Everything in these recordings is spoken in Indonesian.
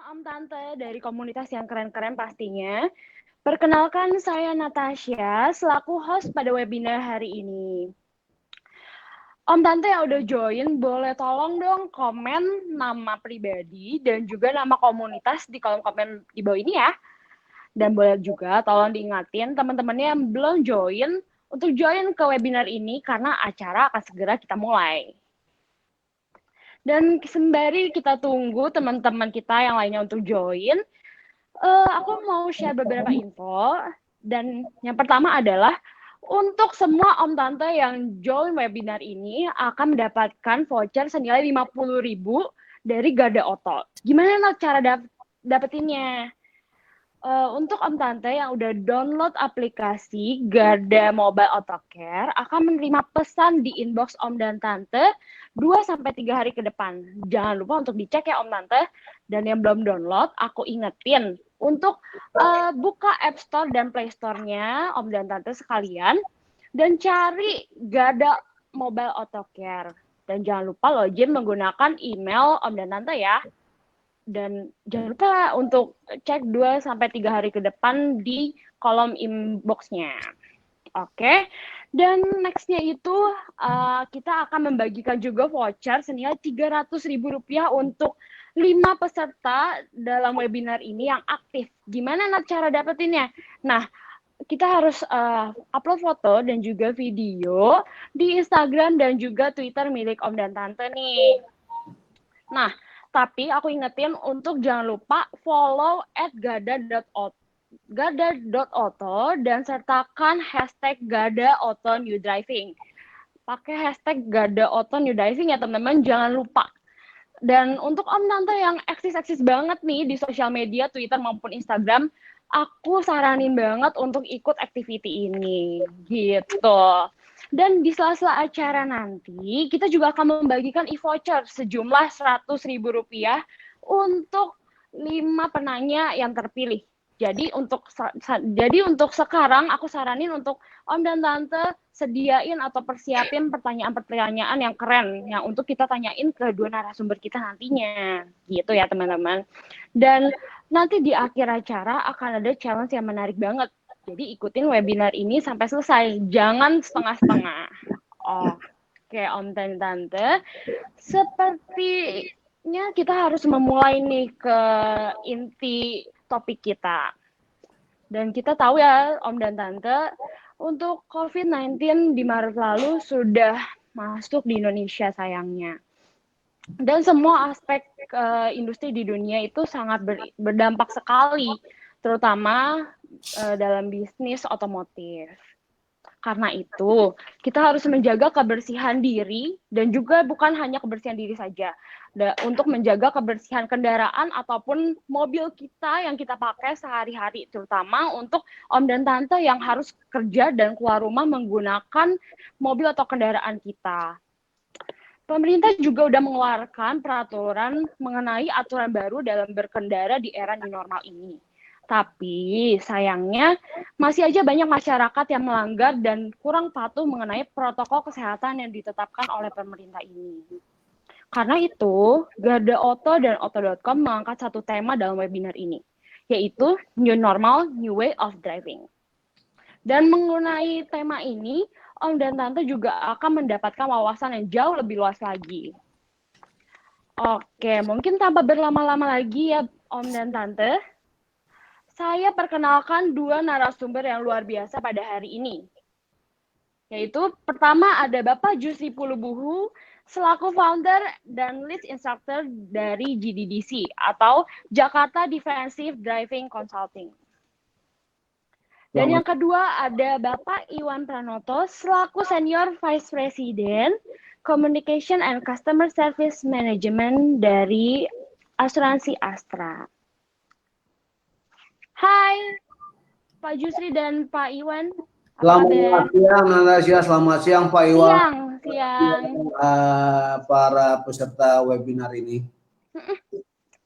Om Tante dari komunitas yang keren-keren pastinya. Perkenalkan saya Natasha selaku host pada webinar hari ini. Om Tante yang udah join, boleh tolong dong komen nama pribadi dan juga nama komunitas di kolom komen di bawah ini ya. Dan boleh juga tolong diingatin teman-temannya yang belum join untuk join ke webinar ini karena acara akan segera kita mulai. Dan sembari kita tunggu teman-teman kita yang lainnya untuk join, aku mau share beberapa info. Dan yang pertama adalah untuk semua Om Tante yang join webinar ini akan mendapatkan voucher senilai 50.000 dari Garda Oto. Gimana cara dapetinnya? Untuk Om Tante yang udah download aplikasi Garda Mobile Autocare akan menerima pesan di inbox Om dan Tante 2-3 hari ke depan. Jangan lupa untuk dicek ya Om Tante. Dan yang belum download, aku ingetin untuk buka App Store dan Play Store-nya Om dan Tante sekalian dan cari Garda Mobile Autocare. Dan jangan lupa login menggunakan email Om dan Tante ya. Dan jangan lupa untuk cek 2-3 hari ke depan di kolom inbox-nya. Oke. Dan next-nya itu kita akan membagikan juga voucher senilai Rp300.000 untuk 5 peserta dalam webinar ini yang aktif. Gimana cara dapetinnya? Nah, kita harus upload foto dan juga video di Instagram dan juga Twitter milik Om dan Tante nih. Nah, tapi aku ingetin untuk jangan lupa follow @garda.auto dan sertakan hashtag Garda Auto New Driving. Pakai hashtag Garda Auto New Driving ya teman-teman, jangan lupa. Dan untuk Om Tante yang eksis-eksis banget nih di sosial media, Twitter maupun Instagram, aku saranin banget untuk ikut activity ini, gitu. Dan di sela-sela acara nanti, kita juga akan membagikan e-voucher sejumlah Rp100.000 untuk 5 penanya yang terpilih. Jadi untuk sekarang aku saranin untuk Om dan Tante sediain atau persiapin pertanyaan-pertanyaan yang keren yang untuk kita tanyain ke dua narasumber kita nantinya. Gitu ya teman-teman. Dan nanti di akhir acara akan ada challenge yang menarik banget. Jadi ikutin webinar ini sampai selesai, jangan setengah-setengah. Oke, Om dan Tante, sepertinya kita harus memulai nih ke inti topik kita. Dan kita tahu ya, Om dan Tante, untuk COVID-19 di Maret lalu sudah masuk di Indonesia sayangnya. Dan semua aspek industri di dunia itu sangat berdampak sekali, terutama dalam bisnis otomotif. Karena itu, kita harus menjaga kebersihan diri dan juga bukan hanya kebersihan diri saja. Untuk menjaga kebersihan kendaraan ataupun mobil kita yang kita pakai sehari-hari, terutama untuk Om dan Tante yang harus kerja dan keluar rumah menggunakan mobil atau kendaraan kita. Pemerintah juga sudah mengeluarkan peraturan mengenai aturan baru dalam berkendara di era new normal ini. Tapi sayangnya masih aja banyak masyarakat yang melanggar dan kurang patuh mengenai protokol kesehatan yang ditetapkan oleh pemerintah ini. Karena itu, Garda Auto dan Auto.com mengangkat satu tema dalam webinar ini, yaitu New Normal, New Way of Driving. Dan mengenai tema ini, Om dan Tante juga akan mendapatkan wawasan yang jauh lebih luas lagi. Oke, mungkin tanpa berlama-lama lagi ya Om dan Tante, saya perkenalkan dua narasumber yang luar biasa pada hari ini. Yaitu pertama ada Bapak Jusri Pulubuhu selaku founder dan lead instructor dari GDDC atau Jakarta Defensive Driving Consulting. Dan yang kedua ada Bapak Iwan Pranoto selaku Senior Vice President Communication and Customer Service Management dari Asuransi Astra. Hai, Pak Jusri dan Pak Iwan. Selamat siang, Natasha. Selamat siang, Pak Iwan. Siang. Para peserta webinar ini.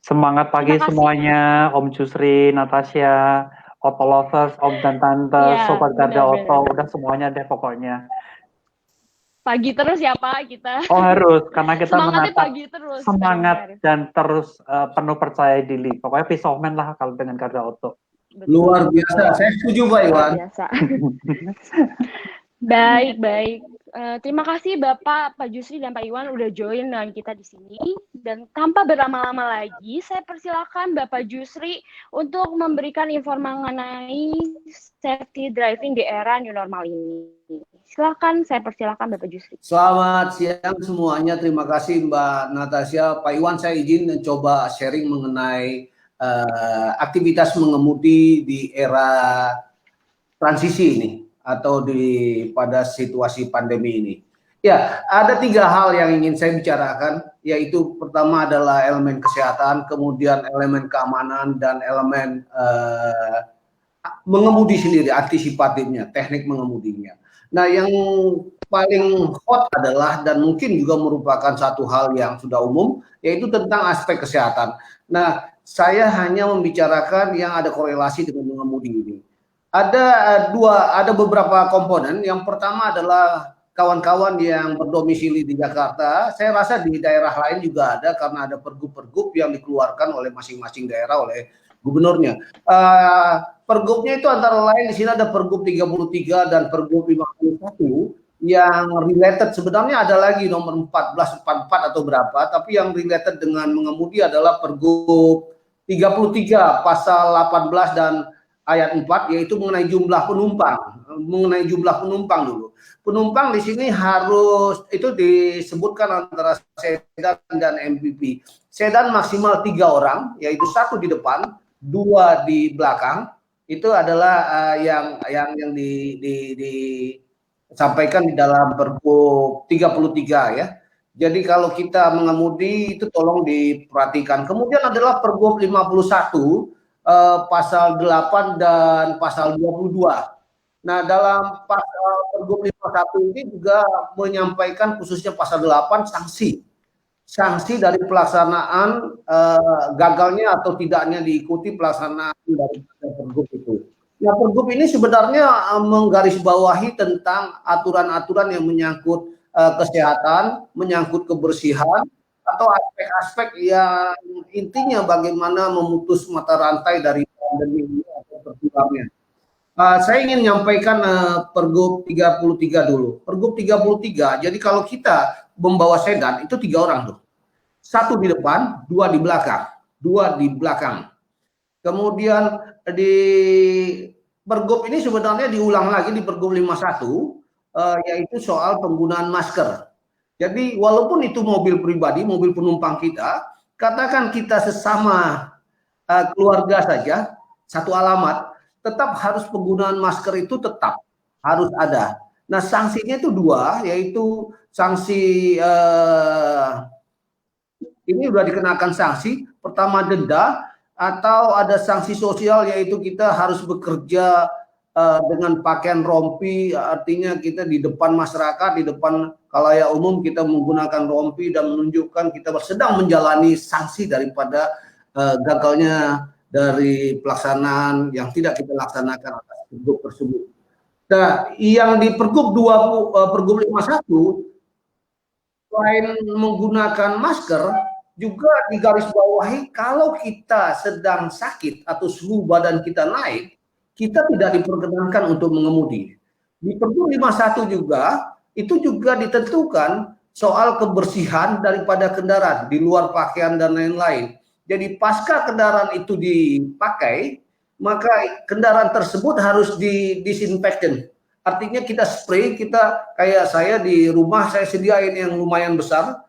Semangat pagi semuanya, Om Jusri, Natasha, Auto Lovers, Om dan Tante, Sobat Garda Auto, udah semuanya deh pokoknya. pagi terus ya Pak kita. Oh harus, karena kita Semangatnya menatap pagi terus. semangat benar. dan terus penuh percaya diri. Pokoknya peace of mind lah kalau dengan Garda Auto. Betul. Luar biasa, saya setuju Pak Luar Iwan. biasa. Baik. Terima kasih Bapak, Pak Jusri dan Pak Iwan udah join dengan kita di sini. Dan tanpa berlama-lama lagi, saya persilakan Bapak Jusri untuk memberikan informasi mengenai safety driving di era new normal ini. Silakan, saya persilakan Bapak Jusri. Selamat siang semuanya, terima kasih Mbak Natasha. Pak Iwan, saya izin coba sharing mengenai aktivitas mengemudi di era transisi ini atau pada situasi pandemi ini. Ya, ada 3 hal yang ingin saya bicarakan, yaitu pertama adalah elemen kesehatan, kemudian elemen keamanan, dan elemen mengemudi sendiri, antisipatifnya, teknik mengemudinya. Nah, yang paling hot adalah dan mungkin juga merupakan satu hal yang sudah umum, yaitu tentang aspek kesehatan. Nah, saya hanya membicarakan yang ada korelasi dengan mengemudi ini. Ada beberapa komponen. Yang pertama adalah kawan-kawan yang berdomisili di Jakarta. Saya rasa di daerah lain juga ada karena ada pergub-pergub yang dikeluarkan oleh masing-masing daerah oleh gubernurnya. Pergubnya itu antara lain di sini ada Pergub 33 dan Pergub 51 yang related. Sebenarnya ada lagi nomor 1444 atau berapa, tapi yang related dengan mengemudi adalah Pergub 33 pasal 18 dan ayat 4, yaitu mengenai jumlah penumpang dulu. Penumpang di sini harus, itu disebutkan antara sedan dan MPV. Sedan maksimal 3 orang, yaitu 1 di depan, 2 di belakang. Itu adalah yang disampaikan di dalam Pergub 33 ya. Jadi kalau kita mengemudi itu tolong diperhatikan. Kemudian adalah Pergub 51 pasal 8 dan pasal 22. Nah, dalam pasal Pergub 51 ini juga menyampaikan khususnya pasal 8 sanksi dari pelaksanaan gagalnya atau tidaknya diikuti pelaksanaan dari Pergub itu. Nah, Pergub ini sebenarnya menggarisbawahi tentang aturan-aturan yang menyangkut kesehatan, menyangkut kebersihan, atau aspek-aspek yang intinya bagaimana memutus mata rantai dari pandemi ini atau tertularnya. Saya ingin menyampaikan Pergub 33 dulu. Pergub 33, jadi kalau kita membawa sedan itu 3 orang tuh. 1 di depan, 2 di belakang. 2 di belakang. Kemudian di Pergub ini sebenarnya diulang lagi di Pergub 51, yaitu soal penggunaan masker. Jadi walaupun itu mobil pribadi, mobil penumpang kita, katakan kita sesama keluarga saja, satu alamat, tetap harus penggunaan masker itu tetap harus ada. Nah, sanksinya itu 2, yaitu sanksi ini sudah dikenakan sanksi. Pertama denda, atau ada sanksi sosial, yaitu kita harus bekerja dengan pakaian rompi, artinya kita di depan masyarakat, di depan khalayak umum kita menggunakan rompi dan menunjukkan kita sedang menjalani sanksi daripada gagalnya dari pelaksanaan yang tidak kita laksanakan atas pergub tersebut. Nah, yang di Pergub 51 selain menggunakan masker juga digarisbawahi kalau kita sedang sakit atau suhu badan kita naik, kita tidak diperkenankan untuk mengemudi. Di Pergub 51 juga, itu juga ditentukan soal kebersihan daripada kendaraan, di luar pakaian dan lain-lain. Jadi pasca kendaraan itu dipakai, maka kendaraan tersebut harus disinfektan. Artinya kita spray, kita kayak saya di rumah, saya sediain yang lumayan besar,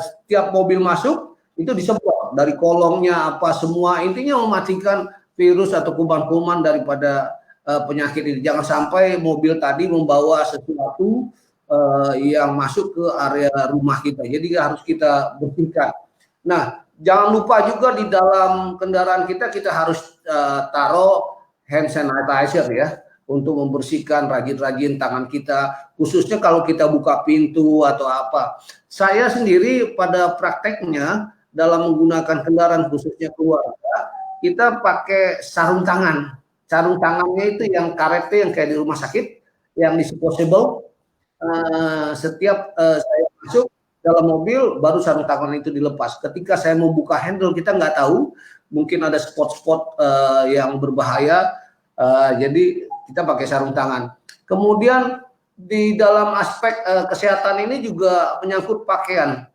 setiap mobil masuk, itu disemprot dari kolongnya, apa semua, intinya mematikan virus atau kuman-kuman daripada penyakit ini. Jangan sampai mobil tadi membawa sesuatu yang masuk ke area rumah kita. Jadi harus kita bersihkan. Nah, jangan lupa juga di dalam kendaraan kita harus taruh hand sanitizer ya, untuk membersihkan rajin-rajin tangan kita, khususnya kalau kita buka pintu atau apa. Saya sendiri pada prakteknya dalam menggunakan kendaraan khususnya keluarga, kita pakai sarung tangan. Sarung tangannya itu yang karetnya yang kayak di rumah sakit, yang disposable. setiap saya masuk dalam mobil baru sarung tangan itu dilepas. Ketika saya mau buka handle kita nggak tahu, mungkin ada spot-spot yang berbahaya, jadi kita pakai sarung tangan. Kemudian di dalam aspek kesehatan ini juga menyangkut pakaian.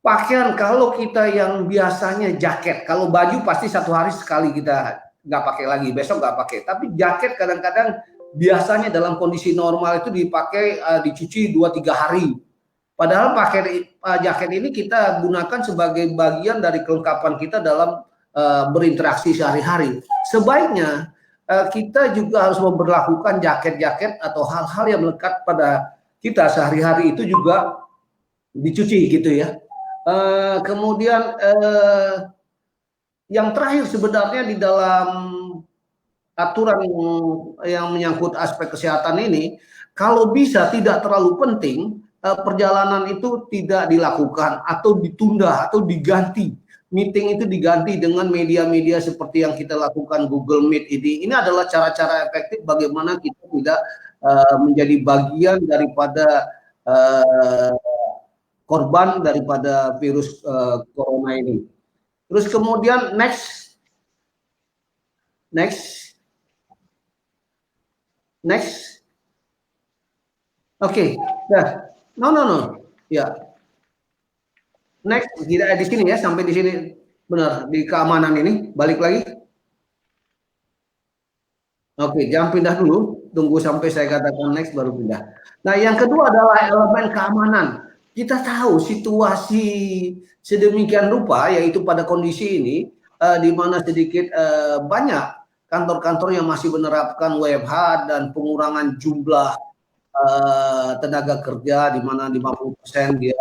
Pakaian kalau kita yang biasanya jaket, kalau baju pasti satu hari sekali kita nggak pakai lagi, besok nggak pakai. Tapi jaket kadang-kadang biasanya dalam kondisi normal itu dipakai dicuci 2-3 hari. Padahal pakai jaket ini kita gunakan sebagai bagian dari kelengkapan kita dalam berinteraksi sehari-hari. Sebaiknya kita juga harus memperlakukan jaket-jaket atau hal-hal yang melekat pada kita sehari-hari itu juga dicuci gitu ya. Kemudian yang terakhir sebenarnya di dalam aturan yang menyangkut aspek kesehatan ini, kalau bisa tidak terlalu penting, perjalanan itu tidak dilakukan atau ditunda atau diganti. Meeting itu diganti dengan media-media seperti yang kita lakukan Google Meet ini. Ini adalah cara-cara efektif bagaimana kita tidak menjadi bagian daripada korban daripada virus corona ini. Terus kemudian next. Oke, nah, no. Ya. Next, tidak di sini ya, sampai di sini benar di keamanan ini. Balik lagi. Oke, jangan pindah dulu, tunggu sampai saya katakan next baru pindah. Nah, yang kedua adalah elemen keamanan. Kita tahu situasi sedemikian rupa, yaitu pada kondisi ini, di mana sedikit banyak kantor-kantor yang masih menerapkan WFH dan pengurangan jumlah tenaga kerja, di mana 50% dia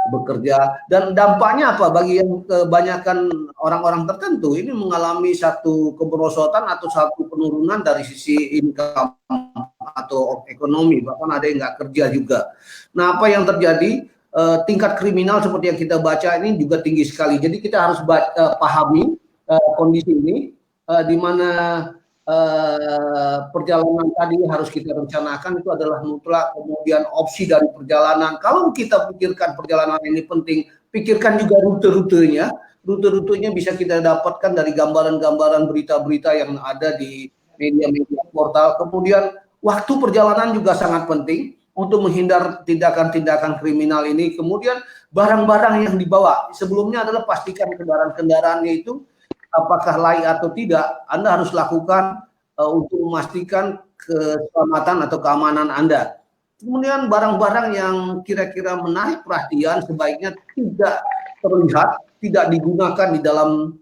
bekerja, dan dampaknya apa bagi yang kebanyakan orang-orang tertentu ini mengalami satu kemerosotan atau satu penurunan dari sisi income atau ekonomi, bahkan ada yang nggak kerja juga. Nah, apa yang terjadi? Tingkat kriminal seperti yang kita baca ini juga tinggi sekali. Jadi kita harus pahami kondisi ini, di mana perjalanan tadi harus kita rencanakan itu adalah mutlak. Kemudian opsi dari perjalanan, kalau kita pikirkan perjalanan ini penting, pikirkan juga rute-rutenya. Rute-rutenya bisa kita dapatkan dari gambaran-gambaran berita-berita yang ada di media-media portal. Kemudian waktu perjalanan juga sangat penting untuk menghindar tindakan-tindakan kriminal ini. Kemudian barang-barang yang dibawa, sebelumnya adalah pastikan kendaraan-kendaraannya itu apakah layak atau tidak. Anda harus lakukan untuk memastikan keselamatan atau keamanan Anda. Kemudian barang-barang yang kira-kira menarik perhatian sebaiknya tidak terlihat, tidak digunakan di dalam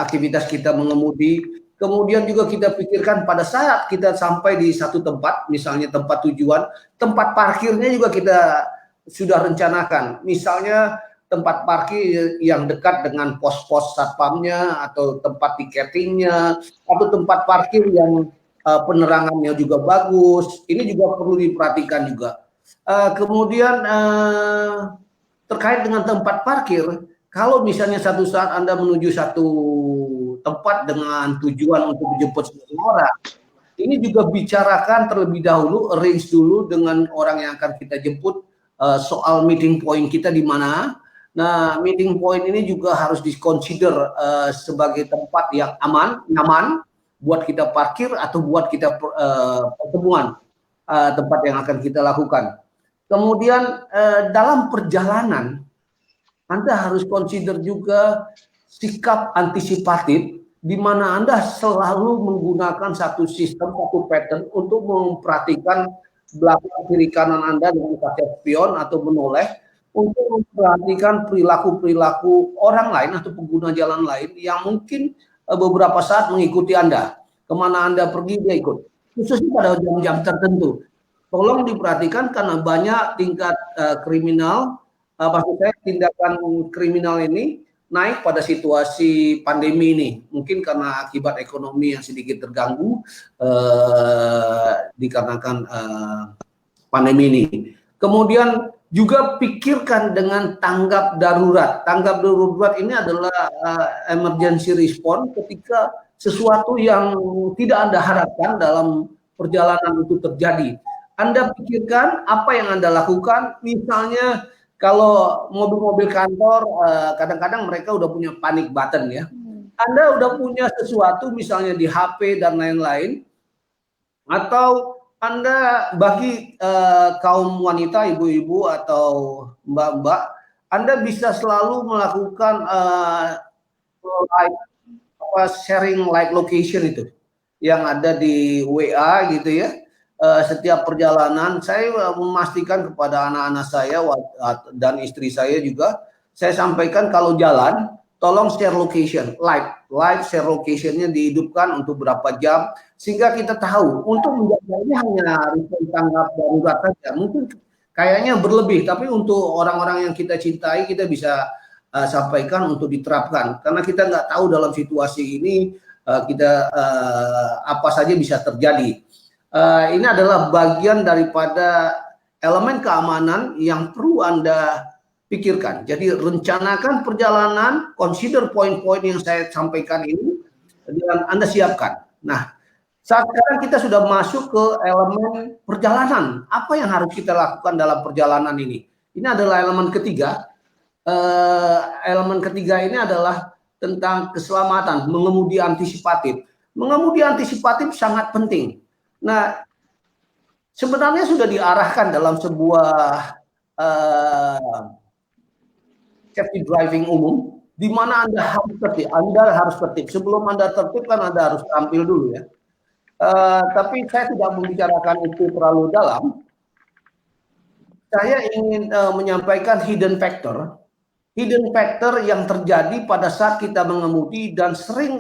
aktivitas kita mengemudi. Kemudian juga kita pikirkan pada saat kita sampai di satu tempat, misalnya tempat tujuan, tempat parkirnya juga kita sudah rencanakan. Misalnya tempat parkir yang dekat dengan pos-pos satpamnya atau tempat tiketingnya atau tempat parkir yang penerangannya juga bagus. Ini juga perlu diperhatikan juga. Kemudian terkait dengan tempat parkir, kalau misalnya satu saat Anda menuju satu tempat dengan tujuan untuk menjemput seseorang, ini juga bicarakan terlebih dahulu, arrange dulu dengan orang yang akan kita jemput soal meeting point kita di mana. Nah, meeting point ini juga harus diconsider sebagai tempat yang aman, nyaman buat kita parkir atau buat kita pertemuan tempat yang akan kita lakukan. Kemudian dalam perjalanan Anda harus consider juga sikap antisipatif, di mana Anda selalu menggunakan satu sistem, satu pattern untuk memperhatikan belakang kiri kanan Anda dengan kaca spion atau menoleh, untuk memperhatikan perilaku-perilaku orang lain atau pengguna jalan lain yang mungkin beberapa saat mengikuti Anda. Kemana Anda pergi, dia ikut. Khususnya pada jam-jam tertentu. Tolong diperhatikan karena banyak tingkat kriminal, maksud saya tindakan kriminal ini naik pada situasi pandemi ini. Mungkin karena akibat ekonomi yang sedikit terganggu dikarenakan pandemi ini. Kemudian juga pikirkan dengan tanggap darurat. Tanggap darurat ini adalah emergency response ketika sesuatu yang tidak Anda harapkan dalam perjalanan itu terjadi. Anda pikirkan apa yang Anda lakukan. Misalnya kalau mobil-mobil kantor, kadang-kadang mereka udah punya panic button ya. Anda udah punya sesuatu misalnya di HP dan lain-lain, atau Anda bagi kaum wanita, ibu-ibu atau mbak-mbak, Anda bisa selalu melakukan sharing like location itu yang ada di WA gitu ya. Setiap perjalanan saya memastikan kepada anak-anak saya dan istri saya juga, saya sampaikan kalau jalan tolong share location, live share locationnya dihidupkan untuk berapa jam, sehingga kita tahu. Untuk menjaga ini hanya respon tanggap darurat saja, mungkin kayaknya berlebih, tapi untuk orang-orang yang kita cintai kita bisa sampaikan untuk diterapkan, karena kita nggak tahu dalam situasi ini apa saja bisa terjadi. Ini adalah bagian daripada elemen keamanan yang perlu Anda pikirkan. Jadi rencanakan perjalanan, consider poin-poin yang saya sampaikan ini, dan Anda siapkan. Nah, saat sekarang kita sudah masuk ke elemen perjalanan. Apa yang harus kita lakukan dalam perjalanan ini? Ini adalah elemen ketiga. Elemen ketiga ini adalah tentang keselamatan, mengemudi antisipatif. Mengemudi antisipatif sangat penting. Nah, sebenarnya sudah diarahkan dalam sebuah safety driving umum, di mana Anda harus tertib. Anda harus tertib. Sebelum Anda tertib kan Anda harus tampil dulu ya. Tapi saya tidak membicarakan itu terlalu dalam. Saya ingin menyampaikan hidden factor yang terjadi pada saat kita mengemudi dan sering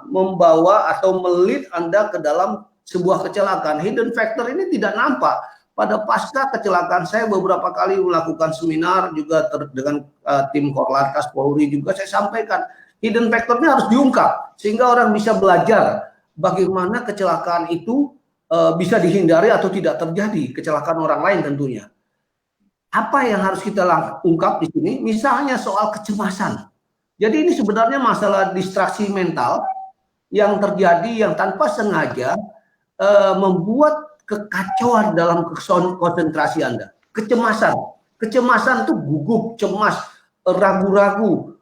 membawa atau melit Anda ke dalam sebuah kecelakaan. Hidden factor ini tidak nampak. Pada pasca kecelakaan saya beberapa kali melakukan seminar juga dengan tim Korlantas Polri juga saya sampaikan. Hidden factornya harus diungkap sehingga orang bisa belajar bagaimana kecelakaan itu bisa dihindari atau tidak terjadi, kecelakaan orang lain tentunya. Apa yang harus kita ungkap di sini? Misalnya soal kecemasan. Jadi ini sebenarnya masalah distraksi mental yang terjadi yang tanpa sengaja membuat kekacauan dalam konsentrasi Anda. Kecemasan itu gugup, cemas, ragu-ragu,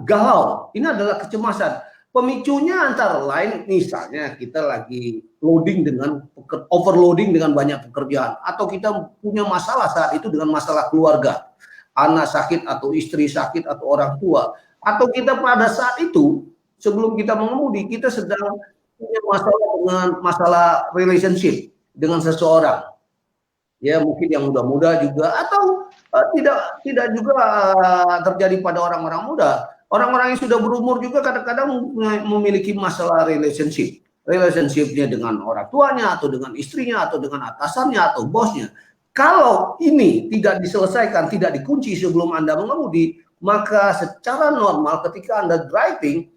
galau. Ini adalah kecemasan. Pemicunya antara lain misalnya kita lagi overloading dengan banyak pekerjaan, atau kita punya masalah saat itu dengan masalah keluarga, anak sakit atau istri sakit atau orang tua, atau kita pada saat itu sebelum kita mengemudi kita sedang punya masalah dengan masalah relationship dengan seseorang, ya mungkin yang muda-muda juga, atau tidak juga terjadi pada orang-orang muda. Orang-orang yang sudah berumur juga kadang-kadang memiliki masalah relationshipnya dengan orang tuanya, atau dengan istrinya, atau dengan atasannya, atau bosnya. Kalau ini tidak diselesaikan, tidak dikunci sebelum Anda mengemudi, maka secara normal ketika Anda driving,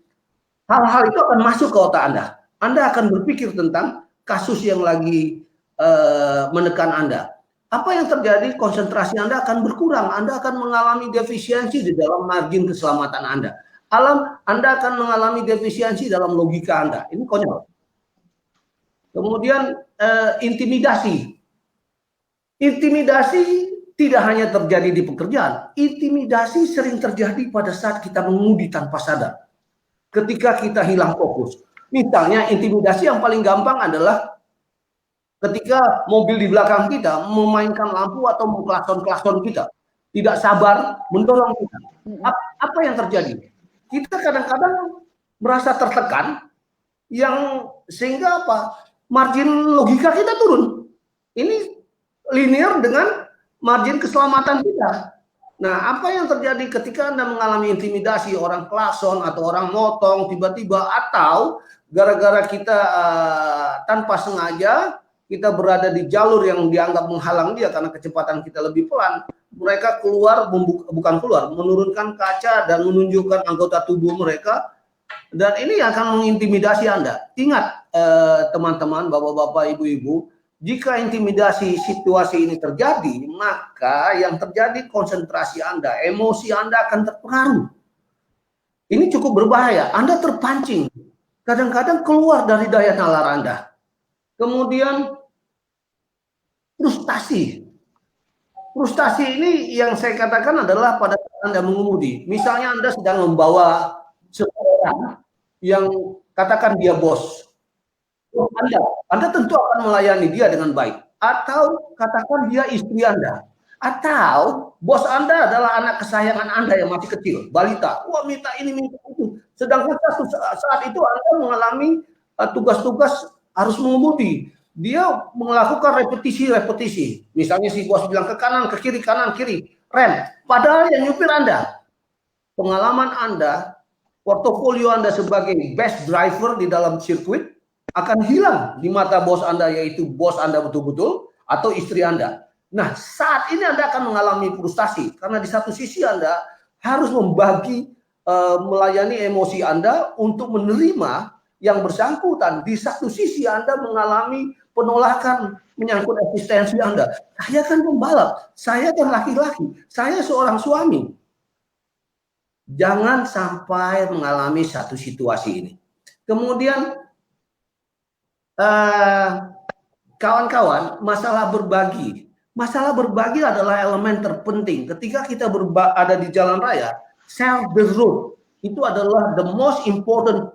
hal-hal itu akan masuk ke otak Anda. Anda akan berpikir tentang kasus yang lagi menekan Anda. Apa yang terjadi? Konsentrasi Anda akan berkurang. Anda akan mengalami defisiensi di dalam margin keselamatan Anda. Anda akan mengalami defisiensi dalam logika Anda. Ini konyol. Kemudian intimidasi. Intimidasi tidak hanya terjadi di pekerjaan. Intimidasi sering terjadi pada saat kita mengemudi tanpa sadar. Ketika kita hilang fokus. Misalnya intimidasi yang paling gampang adalah ketika mobil di belakang kita memainkan lampu atau mengklakson-klakson kita, tidak sabar mendorong kita. Apa yang terjadi? Kita kadang-kadang merasa tertekan, yang sehingga apa? Margin logika kita turun. Ini linear dengan margin keselamatan kita. Nah, apa yang terjadi ketika Anda mengalami intimidasi, orang klakson atau orang motong tiba-tiba, atau gara-gara kita tanpa sengaja kita berada di jalur yang dianggap menghalang dia karena kecepatan kita lebih pelan, mereka menurunkan kaca dan menunjukkan anggota tubuh mereka, dan ini akan mengintimidasi Anda. Ingat teman-teman, bapak-bapak, ibu-ibu, jika intimidasi situasi ini terjadi, maka yang terjadi konsentrasi Anda, emosi Anda akan terpengaruh. Ini cukup berbahaya. Anda terpancing, kadang-kadang keluar dari daya nalar Anda. Kemudian frustasi. Frustasi ini yang saya katakan adalah pada saat Anda mengemudi. Misalnya Anda sedang membawa seseorang yang katakan dia bos. Anda tentu akan melayani dia dengan baik. Atau katakan dia istri Anda. Atau bos Anda adalah anak kesayangan Anda yang masih kecil, balita. Wah, minta ini, minta itu. Sedangkan saat itu Anda mengalami tugas-tugas harus mengemudi. Dia melakukan repetisi. Misalnya si bos bilang ke kanan, ke kiri, rem. Padahal yang nyupir Anda. Pengalaman Anda, portofolio Anda sebagai best driver di dalam sirkuit akan hilang di mata bos Anda, yaitu bos Anda betul-betul atau istri Anda. Nah, saat ini Anda akan mengalami frustasi karena di satu sisi Anda harus membagi melayani emosi Anda untuk menerima yang bersangkutan. Di satu sisi Anda mengalami penolakan menyangkut eksistensi Anda. Saya kan pembalap, saya kan laki-laki, saya seorang suami. Jangan sampai mengalami satu situasi ini. Kemudian kawan-kawan, masalah berbagi. Masalah berbagi adalah elemen terpenting. Ketika kita ada di jalan raya, self the road itu adalah the most important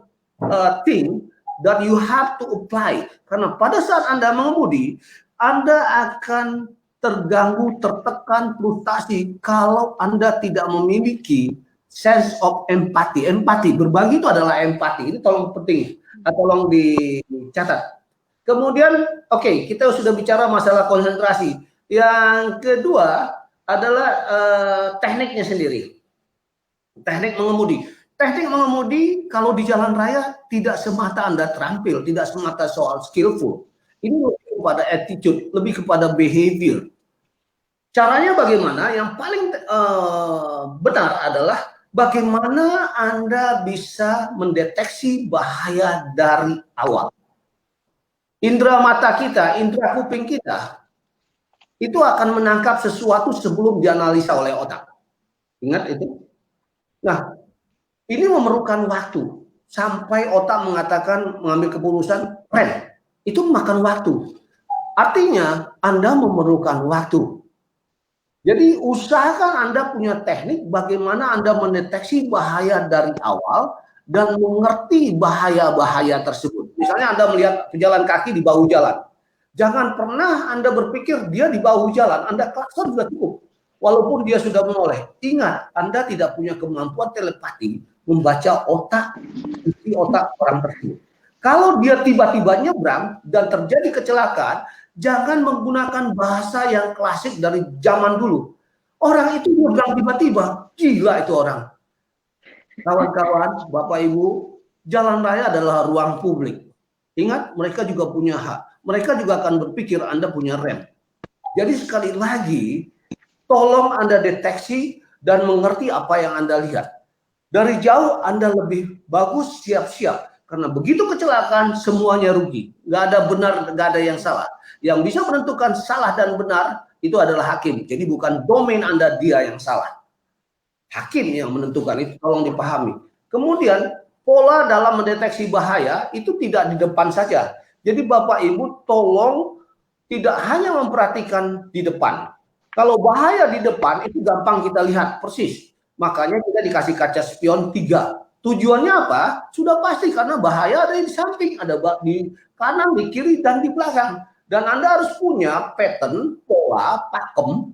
thing that you have to apply. Karena pada saat Anda mengemudi, Anda akan terganggu, tertekan, frustasi kalau Anda tidak memiliki sense of empathy. Empati, berbagi itu adalah empati. Ini tolong penting, tolong dicatat. Kemudian, oke, kita sudah bicara masalah konsentrasi. Yang kedua adalah tekniknya sendiri. Teknik mengemudi. Teknik mengemudi kalau di jalan raya tidak semata Anda terampil, tidak semata soal skillful. Ini lebih kepada attitude, lebih kepada behavior. Caranya bagaimana? Yang paling benar adalah bagaimana Anda bisa mendeteksi bahaya dari awal. Indera mata kita, indera kuping kita, itu akan menangkap sesuatu sebelum dianalisa oleh otak. Ingat itu? Nah, ini memerlukan waktu. Sampai otak mengambil keputusan, rem. Itu memakan waktu. Artinya, Anda memerlukan waktu. Jadi, usahakan Anda punya teknik bagaimana Anda mendeteksi bahaya dari awal dan mengerti bahaya-bahaya tersebut. Misalnya Anda melihat pejalan kaki di bahu jalan. Jangan pernah Anda berpikir dia di bahu jalan, Anda klakson sudah cukup. Walaupun dia sudah menoleh. Ingat, Anda tidak punya kemampuan telepati membaca otak orang tersebut. Kalau dia tiba-tiba nyebrang dan terjadi kecelakaan, jangan menggunakan bahasa yang klasik dari zaman dulu. Orang itu nyebrang tiba-tiba, gila itu orang. Kawan-kawan, Bapak Ibu, jalan raya adalah ruang publik. Ingat, mereka juga punya hak. Mereka juga akan berpikir Anda punya rem. Jadi sekali lagi, tolong Anda deteksi dan mengerti apa yang Anda lihat. Dari jauh Anda lebih bagus siap-siap. Karena begitu kecelakaan, semuanya rugi. Nggak ada benar, nggak ada yang salah. Yang bisa menentukan salah dan benar, itu adalah hakim. Jadi bukan domain Anda, dia yang salah. Hakim yang menentukan, itu tolong dipahami. Kemudian, pola dalam mendeteksi bahaya, itu tidak di depan saja. Jadi Bapak Ibu tolong tidak hanya memperhatikan di depan. Kalau bahaya di depan itu gampang kita lihat persis. Makanya kita dikasih kaca spion 3. Tujuannya apa? Sudah pasti karena bahaya ada di samping, ada di kanan, di kiri, dan di belakang. Dan Anda harus punya pattern, pola, pakem,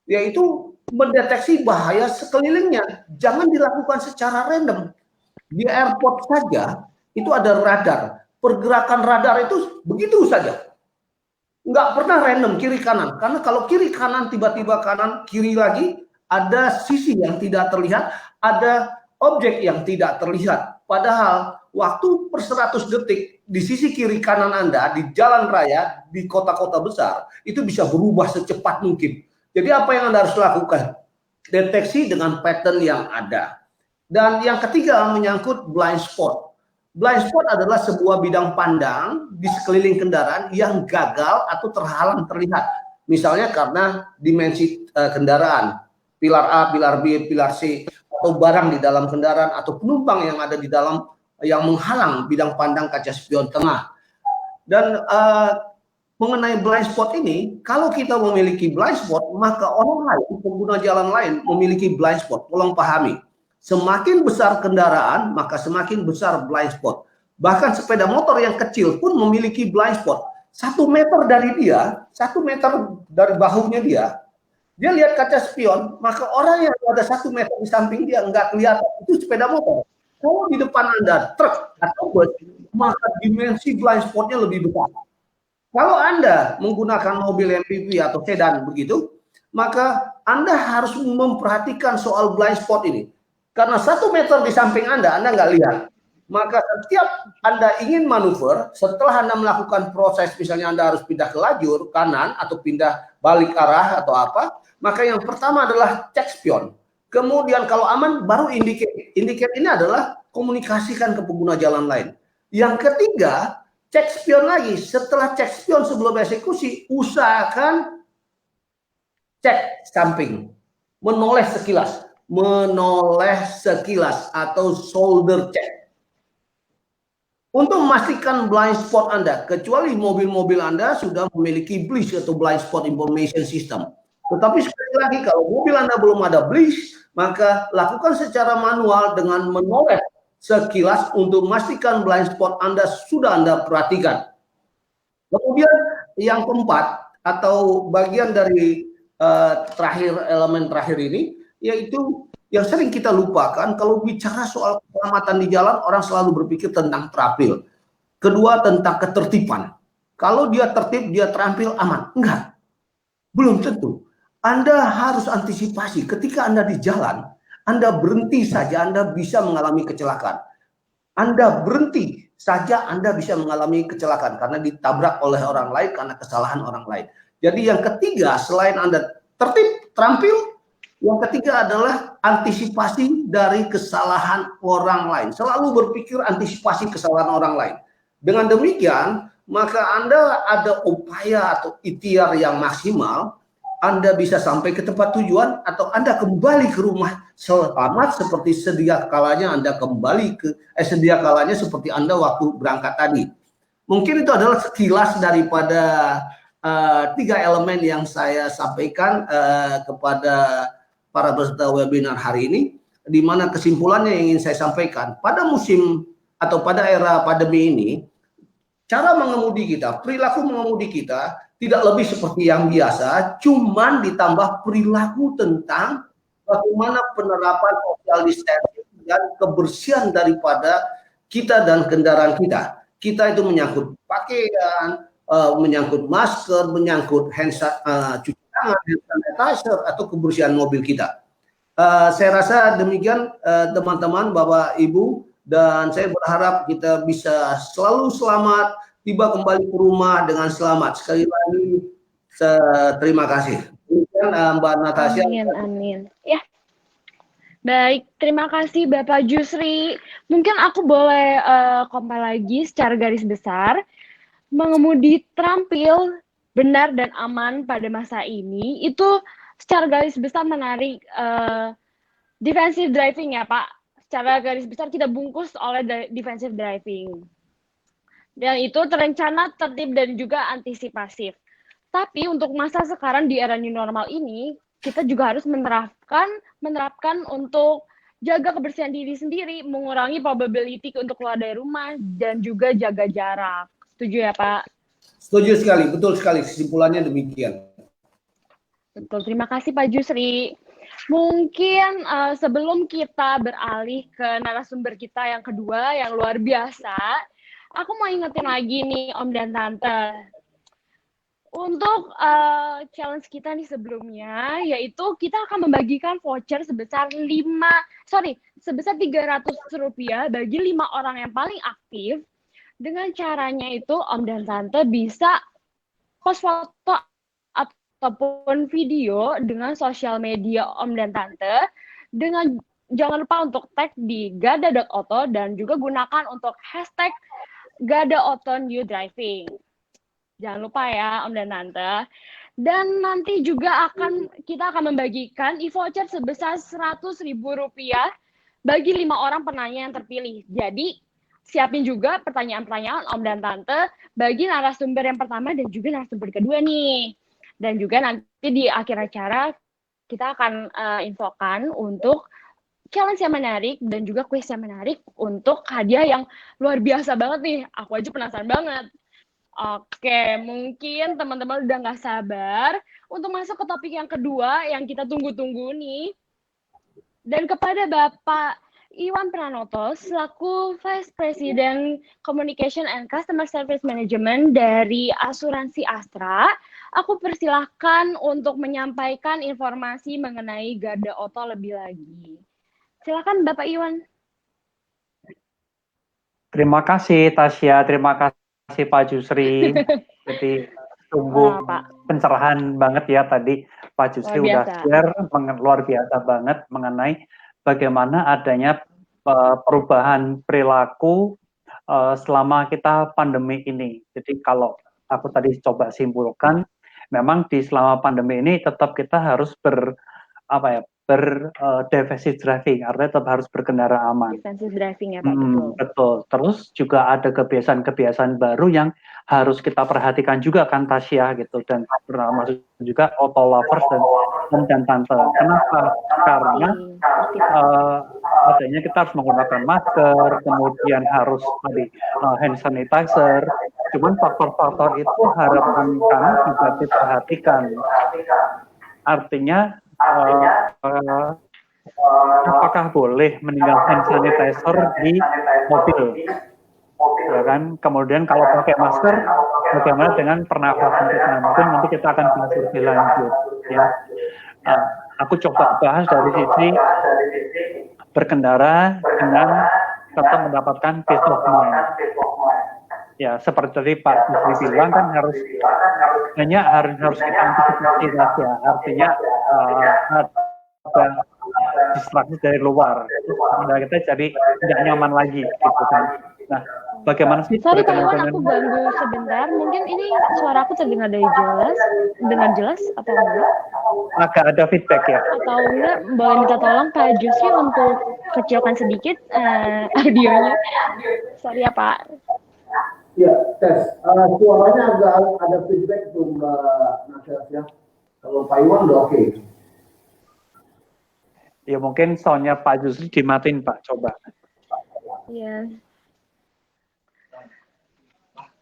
yaitu mendeteksi bahaya sekelilingnya. Jangan dilakukan secara random. Di airport saja itu ada radar. Pergerakan radar itu begitu saja. Nggak pernah random kiri kanan. Karena kalau kiri kanan tiba-tiba kanan, kiri lagi, ada sisi yang tidak terlihat, ada objek yang tidak terlihat. Padahal waktu per 100 detik di sisi kiri kanan Anda, di jalan raya, di kota-kota besar, itu bisa berubah secepat mungkin. Jadi apa yang Anda harus lakukan? Deteksi dengan pattern yang ada. Dan yang ketiga menyangkut blind spot. Blind spot adalah sebuah bidang pandang di sekeliling kendaraan yang gagal atau terhalang terlihat. Misalnya karena dimensi kendaraan, pilar A, pilar B, pilar C, atau barang di dalam kendaraan, atau penumpang yang ada di dalam yang menghalang bidang pandang kaca spion tengah. Dan mengenai blind spot ini, kalau kita memiliki blind spot, maka orang lain, pengguna jalan lain memiliki blind spot. Tolong pahami, semakin besar kendaraan, maka semakin besar blind spot. Bahkan sepeda motor yang kecil pun memiliki blind spot. 1 meter dari dia, 1 meter dari bahunya dia lihat kaca spion, maka orang yang ada 1 meter di samping dia nggak kelihatan, itu sepeda motor. Kalau di depan Anda truk atau bus, maka dimensi blind spotnya lebih besar. Kalau Anda menggunakan mobil MPV atau sedan begitu, maka Anda harus memperhatikan soal blind spot ini. Karena 1 meter di samping Anda nggak lihat. Maka setiap Anda ingin manuver, setelah Anda melakukan proses, misalnya Anda harus pindah ke lajur kanan atau pindah balik arah atau apa, maka yang pertama adalah cek spion. Kemudian kalau aman, baru indicate. Indicate ini adalah komunikasikan ke pengguna jalan lain. Yang ketiga, cek spion lagi. Setelah cek spion sebelum eksekusi, usahakan cek samping. Menoleh sekilas atau shoulder check. Untuk memastikan blind spot Anda, kecuali mobil-mobil Anda sudah memiliki BLIS atau blind spot information system. Tetapi sekali lagi, kalau mobil Anda belum ada BLIS, maka lakukan secara manual dengan menoleh sekilas untuk memastikan blind spot Anda sudah Anda perhatikan. Kemudian yang keempat atau bagian dari elemen terakhir ini, yaitu yang sering kita lupakan kalau bicara soal keselamatan di jalan, orang selalu berpikir tentang terampil. Kedua, tentang ketertiban. Kalau dia tertib, dia terampil, aman. Enggak. Belum tentu. Anda harus antisipasi ketika Anda di jalan, Anda berhenti saja, Anda bisa mengalami kecelakaan. Anda berhenti saja, Anda bisa mengalami kecelakaan karena ditabrak oleh orang lain karena kesalahan orang lain. Jadi yang ketiga, selain Anda tertib, terampil, yang ketiga adalah antisipasi dari kesalahan orang lain. Selalu berpikir antisipasi kesalahan orang lain. Dengan demikian, maka Anda ada upaya atau ikhtiar yang maksimal. Anda bisa sampai ke tempat tujuan atau Anda kembali ke rumah selamat seperti sedia kalanya Anda sedia kalanya seperti Anda waktu berangkat tadi. Mungkin itu adalah sekilas daripada 3 elemen yang saya sampaikan kepada para peserta webinar hari ini, di mana kesimpulannya yang ingin saya sampaikan, pada musim atau pada era pandemi ini, cara mengemudi kita, perilaku mengemudi kita tidak lebih seperti yang biasa, cuman ditambah perilaku tentang bagaimana penerapan social distancing dan kebersihan daripada kita dan kendaraan kita. Kita itu menyangkut pakaian, menyangkut masker, menyangkut cuci tangan, hand sanitizer, atau kebersihan mobil kita. Saya rasa demikian teman-teman, Bapak, Ibu, dan saya berharap kita bisa selalu selamat, tiba kembali ke rumah dengan selamat. Sekali lagi, terima kasih. Demikian Mbak Natasha. Amin. Ya, baik. Terima kasih Bapak Jusri. Mungkin aku boleh compile lagi secara garis besar. Mengemudi terampil, benar dan aman pada masa ini itu secara garis besar menarik defensive driving ya Pak. Secara garis besar kita bungkus oleh defensive driving. Dan itu terencana, tertib dan juga antisipasif. Tapi untuk masa sekarang di era new normal ini, kita juga harus menerapkan untuk jaga kebersihan diri sendiri, mengurangi probability untuk keluar dari rumah dan juga jaga jarak. Setuju ya Pak? Setuju sekali, betul sekali. Kesimpulannya demikian. Betul, terima kasih Pak Jusri. Mungkin sebelum kita beralih ke narasumber kita yang kedua, yang luar biasa, aku mau ingetin lagi nih Om dan Tante. Untuk challenge kita nih sebelumnya, yaitu kita akan membagikan voucher sebesar Rp300 bagi 5 orang yang paling aktif. Dengan caranya itu Om dan Tante bisa post foto ataupun video dengan sosial media Om dan Tante, dengan jangan lupa untuk tag di gada.auto dan juga gunakan untuk hashtag #GadaAutoNewDriving. Jangan lupa ya Om dan Tante. Dan nanti juga kita akan membagikan e-voucher sebesar Rp100.000 bagi 5 orang penanya yang terpilih. Jadi siapin juga pertanyaan-pertanyaan Om dan Tante bagi narasumber yang pertama dan juga narasumber kedua nih. Dan juga nanti di akhir acara kita akan infokan untuk challenge yang menarik dan juga quiz yang menarik untuk hadiah yang luar biasa banget nih. Aku aja penasaran banget. Oke, mungkin teman-teman udah nggak sabar untuk masuk ke topik yang kedua yang kita tunggu-tunggu nih. Dan kepada Bapak Iwan Pranoto selaku Vice President Communication and Customer Service Management dari Asuransi Astra, aku persilahkan untuk menyampaikan informasi mengenai Garda Oto lebih lagi. Silakan Bapak Iwan. Terima kasih Tasya, terima kasih Pak Jusri. Jadi sungguh pencerahan banget ya tadi Pak Jusri udah share luar biasa banget mengenai bagaimana adanya perubahan perilaku selama kita pandemi ini. Jadi kalau aku tadi coba simpulkan, memang di selama pandemi ini tetap kita harus defensive driving, artinya tetap harus berkendara aman. Defensive driving ya Pak, betul. Betul. Terus juga ada kebiasaan-kebiasaan baru yang harus kita perhatikan juga kan Tasya gitu, dan termasuk juga auto lovers dan Om dan Tante. Kenapa? Karena adanya kita harus menggunakan masker, kemudian harus hand sanitizer. Cuman faktor-faktor itu harapan kami juga diperhatikan. Artinya apakah boleh meninggalkan sanitizer di mobil, ya kan? Kemudian kalau pakai masker, bagaimana dengan pernafasan kita? Mungkin nanti kita akan bahas lebih lanjut. Ya, aku coba bahas dari sisi berkendara dengan tetap mendapatkan peace of mind. Ya, seperti tadi Pak Jusri bilang kan harus kita antisipasi ya. Artinya ada distraksi dari luar, nah kita jadi tidak nyaman lagi, gitu kan. Nah, bagaimana sih? Sorry Pak Iwan, aku ganggu sebentar. Mungkin ini suara aku terdengar jelas atau enggak? Agak ada feedback ya? Atau enggak, boleh minta tolong Pak Jusri untuk kecilkan sedikit audionya. Sorry ya Pak. Ya, tes. Suaranya agak ada feedback tuh Mbak Natasha. Kalau Pak Iwan udah oke. Ya mungkin soundnya Pak Jusri dimatiin Pak, coba. Iya.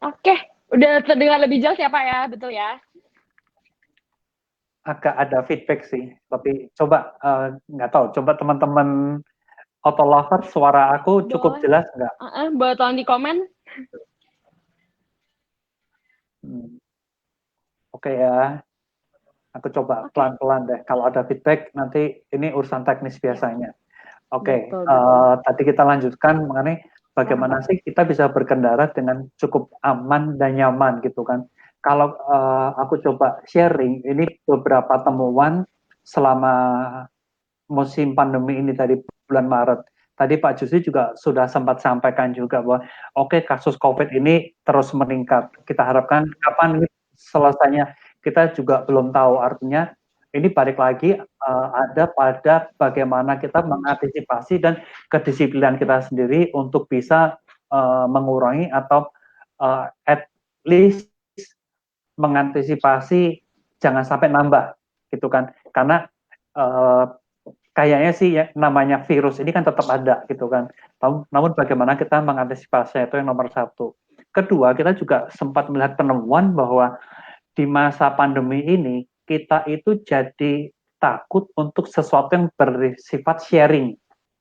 Oke, udah terdengar lebih jelas ya Pak ya, betul ya? Agak ada feedback sih, tapi coba nggak tahu, coba teman-teman auto lover suara aku cukup jelas nggak? Boleh tolong di komen. Oke ya. Aku coba pelan-pelan deh. Kalau ada feedback, nanti ini urusan teknis biasanya. Oke, tadi kita lanjutkan mengenai bagaimana sih kita bisa berkendara dengan cukup aman dan nyaman gitu kan. Kalau aku coba sharing, ini beberapa temuan selama musim pandemi ini tadi bulan Maret. Tadi Pak Jusri juga sudah sempat sampaikan juga bahwa kasus COVID ini terus meningkat. Kita harapkan kapan ini selesainya, kita juga belum tahu. Artinya ini balik lagi ada pada bagaimana kita mengantisipasi dan kedisiplinan kita sendiri untuk bisa mengurangi atau at least mengantisipasi jangan sampai nambah gitu kan. Karena kayaknya sih ya, namanya virus ini kan tetap ada gitu kan. Namun bagaimana kita mengantisipasinya itu yang nomor satu. Kedua, kita juga sempat melihat penemuan bahwa di masa pandemi ini kita itu jadi takut untuk sesuatu yang bersifat sharing,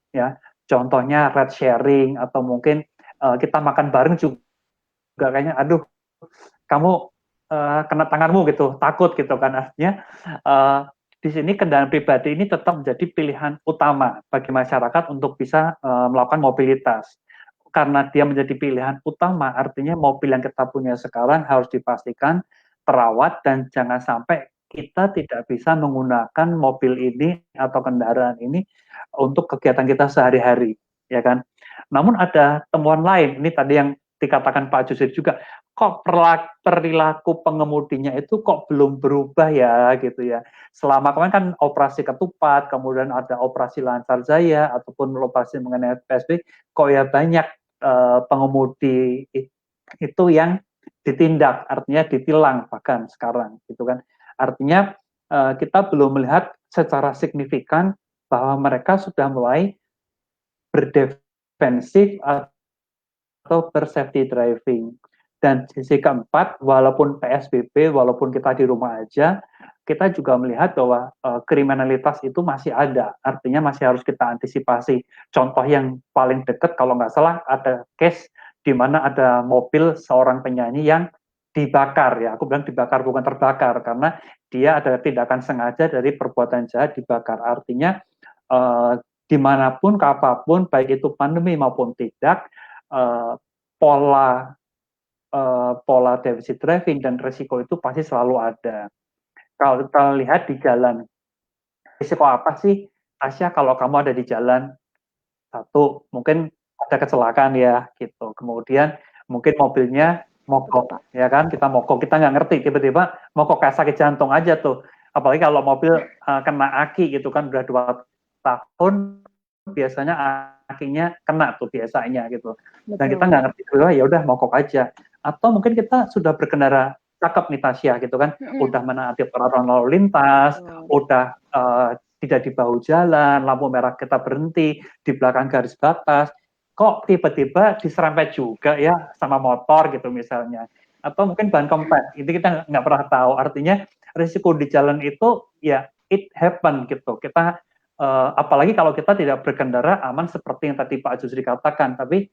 ya. Contohnya ride sharing atau mungkin kita makan bareng juga kayaknya, aduh, kamu kena tanganmu gitu, takut gitu kan. Artinya di sini kendaraan pribadi ini tetap menjadi pilihan utama bagi masyarakat untuk bisa melakukan mobilitas. Karena dia menjadi pilihan utama, artinya mobil yang kita punya sekarang harus dipastikan terawat dan jangan sampai kita tidak bisa menggunakan mobil ini atau kendaraan ini untuk kegiatan kita sehari-hari, ya kan. Namun ada temuan lain, ini tadi yang dikatakan Pak Jusri juga, kok perilaku pengemudinya itu kok belum berubah ya gitu ya. Selama kemarin kan operasi ketupat, kemudian ada operasi lancar jaya ataupun operasi mengenai PSBB, kok ya banyak pengemudi itu yang ditindak, artinya ditilang bahkan sekarang, gitu kan. Artinya kita belum melihat secara signifikan bahwa mereka sudah mulai berdefensif atau bersafety driving. Dan sisi keempat, walaupun PSBB, walaupun kita di rumah aja, kita juga melihat bahwa kriminalitas itu masih ada, artinya masih harus kita antisipasi. Contoh yang paling dekat, kalau nggak salah, ada case di mana ada mobil seorang penyanyi yang dibakar, ya. Aku bilang dibakar bukan terbakar, karena dia ada tindakan sengaja dari perbuatan jahat dibakar. Artinya dimanapun, kapanpun, baik itu pandemi maupun tidak, pola defisit driving dan resiko itu pasti selalu ada. Kalau kita lihat di jalan, risiko apa sih, Tasya, kalau kamu ada di jalan? Satu, mungkin ada kecelakaan ya, gitu. Kemudian mungkin mobilnya mogok, ya kan? Kita mogok, kita nggak ngerti, tiba-tiba mogok kayak sakit jantung aja tuh. Apalagi kalau mobil kena aki gitu kan, udah 2 tahun, biasanya akinya kena tuh biasanya gitu. Dan kita nggak ngerti, ya udah mogok aja. Atau mungkin kita sudah berkendara cakep nih Tasya gitu kan, udah menaati peraturan lalu lintas, udah tidak di bahu jalan, lampu merah kita berhenti, di belakang garis batas, kok tiba-tiba diserempet juga ya sama motor gitu misalnya. Atau mungkin ban kempes, itu kita nggak pernah tahu. Artinya risiko di jalan itu ya it happen gitu. Kita apalagi kalau kita tidak berkendara aman seperti yang tadi Pak Jusri katakan, tapi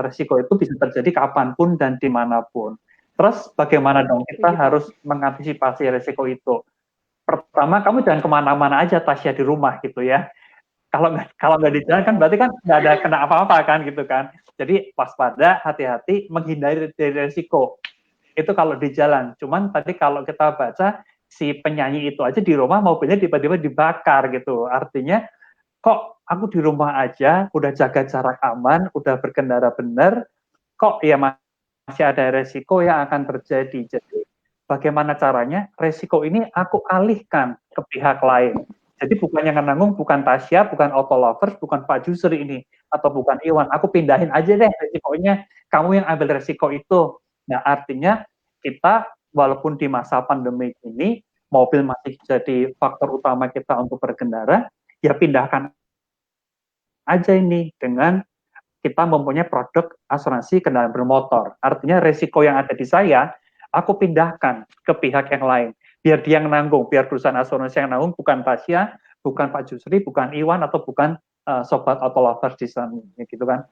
risiko itu bisa terjadi kapanpun dan dimanapun. Terus bagaimana dong kita harus mengantisipasi risiko itu? Pertama, kamu jangan kemana-mana aja Tasya di rumah gitu ya. Kalau nggak di jalan kan berarti kan nggak ada kena apa-apa kan gitu kan. Jadi waspada, hati-hati, menghindari dari risiko. Itu kalau di jalan. Cuman tadi kalau kita baca si penyanyi itu aja di rumah mobilnya tiba-tiba dibakar gitu. Artinya kok aku di rumah aja, udah jaga jarak aman, udah berkendara benar, kok ya masih ada resiko yang akan terjadi. Jadi bagaimana caranya resiko ini aku alihkan ke pihak lain. Jadi bukan yang menanggung, bukan Tasya, bukan Auto Lovers, bukan Pak Jusri ini, atau bukan Iwan. Aku pindahin aja deh resikonya, kamu yang ambil resiko itu. Nah artinya kita walaupun di masa pandemi ini, mobil masih jadi faktor utama kita untuk berkendara, ya pindahkan aja ini dengan kita mempunyai produk asuransi kendaraan bermotor. Artinya resiko yang ada di saya, aku pindahkan ke pihak yang lain. Biar dia yang nanggung, biar perusahaan asuransi yang nanggung, bukan Tasya, bukan Pak Jusri, bukan Iwan, atau bukan Sobat Auto Lovers di sana, gitu kan.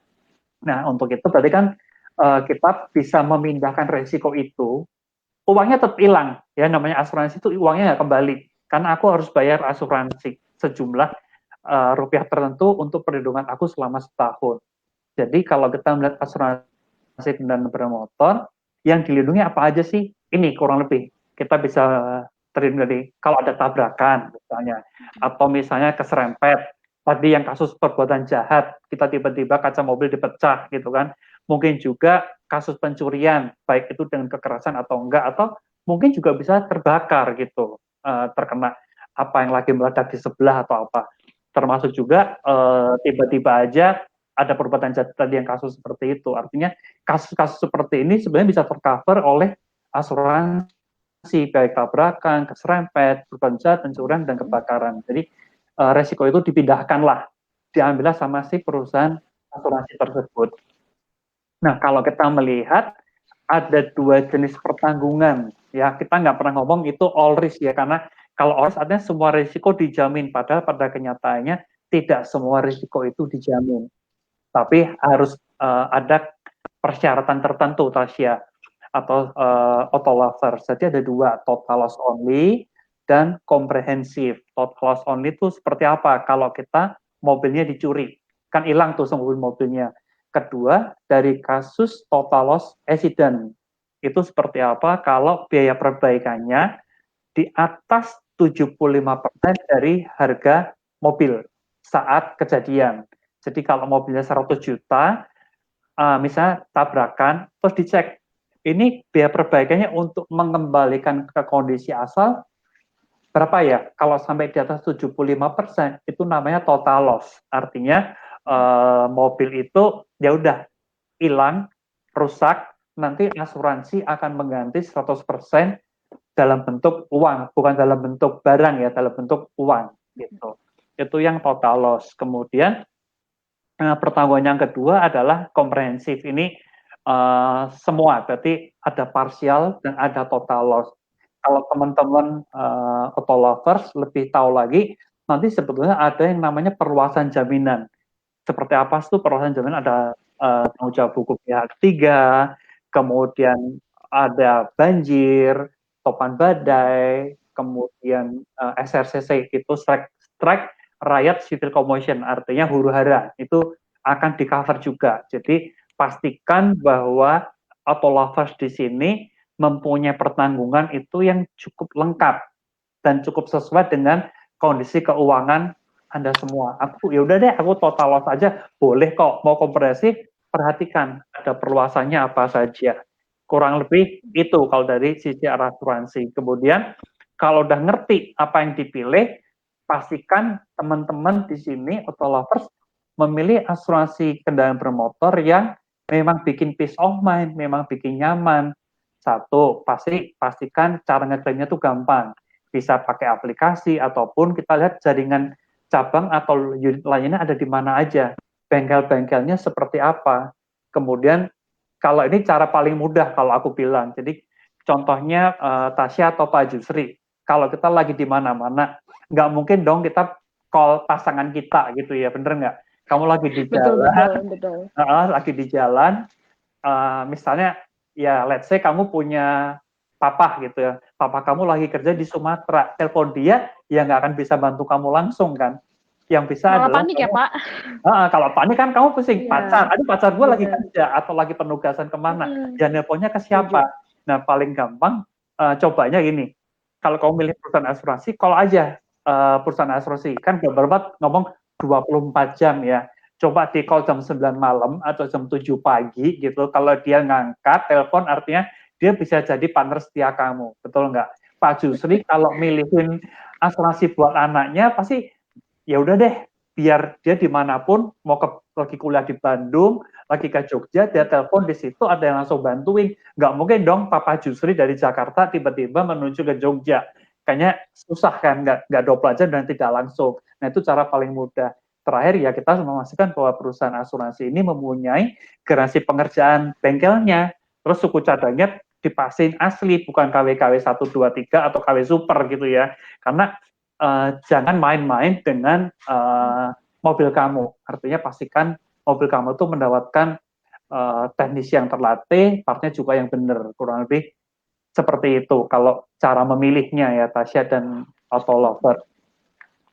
Nah, untuk itu berarti kan kita bisa memindahkan resiko itu, uangnya tetap hilang, ya namanya asuransi itu uangnya nggak kembali, karena aku harus bayar asuransi sejumlah rupiah tertentu untuk perlindungan aku selama setahun. Jadi kalau kita melihat asuransi kendaraan bermotor, yang dilindungi apa aja sih? Ini kurang lebih kita bisa terlindungi dari kalau ada tabrakan misalnya, atau misalnya keserempet. Tadi yang kasus perbuatan jahat, kita tiba-tiba kaca mobil dipecah gitu kan. Mungkin juga kasus pencurian, baik itu dengan kekerasan atau enggak, atau mungkin juga bisa terbakar gitu, terkena apa yang lagi meledak di sebelah atau apa. Termasuk juga tiba-tiba aja ada perbuatan jahat tadi yang kasus seperti itu. Artinya kasus-kasus seperti ini sebenarnya bisa tercover oleh asuransi, baik tabrakan, keserempet, perbuatan jahat, pencurian, dan kebakaran. Jadi resiko itu dipindahkanlah, diambillah sama si perusahaan asuransi tersebut. Nah, kalau kita melihat ada 2 jenis pertanggungan, ya kita nggak pernah ngomong itu all risk ya, karena kalau all risk artinya semua risiko dijamin, padahal pada kenyataannya tidak semua risiko itu dijamin. Tapi harus ada persyaratan tertentu, Tasya, atau Auto Lovers. Jadi ada 2, total loss only dan komprehensif. Total loss only itu seperti apa? Kalau kita mobilnya dicuri, kan hilang tuh mobilnya. Kedua, dari kasus total loss accident. Itu seperti apa? Kalau biaya perbaikannya di atas 75% dari harga mobil saat kejadian. Jadi kalau mobilnya 100 juta, misalnya tabrakan, terus dicek, ini biaya perbaikannya untuk mengembalikan ke kondisi asal, berapa ya? Kalau sampai di atas 75%, itu namanya total loss. Artinya mobil itu ya udah hilang, rusak, nanti asuransi akan mengganti 100% dalam bentuk uang, bukan dalam bentuk barang ya, dalam bentuk uang gitu. Itu yang total loss. Kemudian pertanggungan yang kedua adalah komprehensif. Ini semua, berarti ada partial dan ada total loss. Kalau teman-teman auto lovers lebih tahu lagi, nanti sebetulnya ada yang namanya perluasan jaminan. Seperti apa itu perluasan jaminan? Ada tanggung jawab hukum pihak ketiga, kemudian ada banjir, topan badai, kemudian SRCC itu strike rakyat civil commotion, artinya huru hara, itu akan di cover juga. Jadi pastikan bahwa auto lovers di sini mempunyai pertanggungan itu yang cukup lengkap dan cukup sesuai dengan kondisi keuangan Anda semua. Aku ya udah deh, aku total loss aja, boleh kok. Mau komprehensif, perhatikan ada perluasannya apa saja. Kurang lebih itu kalau dari sisi asuransi. Kemudian kalau udah ngerti apa yang dipilih, pastikan teman-teman di sini auto lovers memilih asuransi kendaraan bermotor yang memang bikin peace of mind, memang bikin nyaman. Satu, pastikan cara ngeklaimnya tuh gampang. Bisa pakai aplikasi ataupun kita lihat jaringan cabang atau unit lainnya ada di mana aja. Bengkel-bengkelnya seperti apa. Kemudian kalau ini cara paling mudah kalau aku bilang. Jadi contohnya Tasya atau Pak Jusri. Kalau kita lagi di mana-mana, nggak mungkin dong kita call pasangan kita gitu ya, bener nggak? Kamu lagi di jalan, betul. Lagi di jalan, misalnya ya let's say kamu punya papa gitu ya, papa kamu lagi kerja di Sumatera, telepon dia ya nggak akan bisa bantu kamu langsung kan, yang bisa Malah adalah panik ya Pak. Kalau panik kan kamu pusing, pacar gue lagi Bener. kerja atau lagi penugasan kemana, dan nelponnya ke siapa. Nah paling gampang cobanya gini, kalau kamu milih perusahaan asuransi, kalau aja perusahaan asuransi kan beberapa ngomong 24 jam ya. Coba di call jam 9 malam atau jam 7 pagi gitu. Kalau dia ngangkat telepon artinya dia bisa jadi partner setia kamu. Betul nggak? Pak Jusri kalau milihin asuransi buat anaknya pasti ya udah deh, biar dia dimanapun, mau lagi kuliah di Bandung, lagi ke Jogja, dia telepon di situ ada yang langsung bantuin. Nggak mungkin dong Papa Jusri dari Jakarta tiba-tiba menuju ke Jogja. Kayaknya susah kan, nggak double aja dan tidak langsung. Nah itu cara paling mudah. Terakhir ya kita harus memastikan bahwa perusahaan asuransi ini mempunyai garansi pengerjaan bengkelnya. Terus suku cadangnya dipasin asli, bukan KW-KW 1, 2, 3 atau KW super gitu ya. Karena jangan main-main dengan mobil kamu. Artinya pastikan mobil kamu itu mendapatkan teknisi yang terlatih, partnya juga yang benar. Kurang lebih seperti itu kalau cara memilihnya ya Tasya dan auto lover.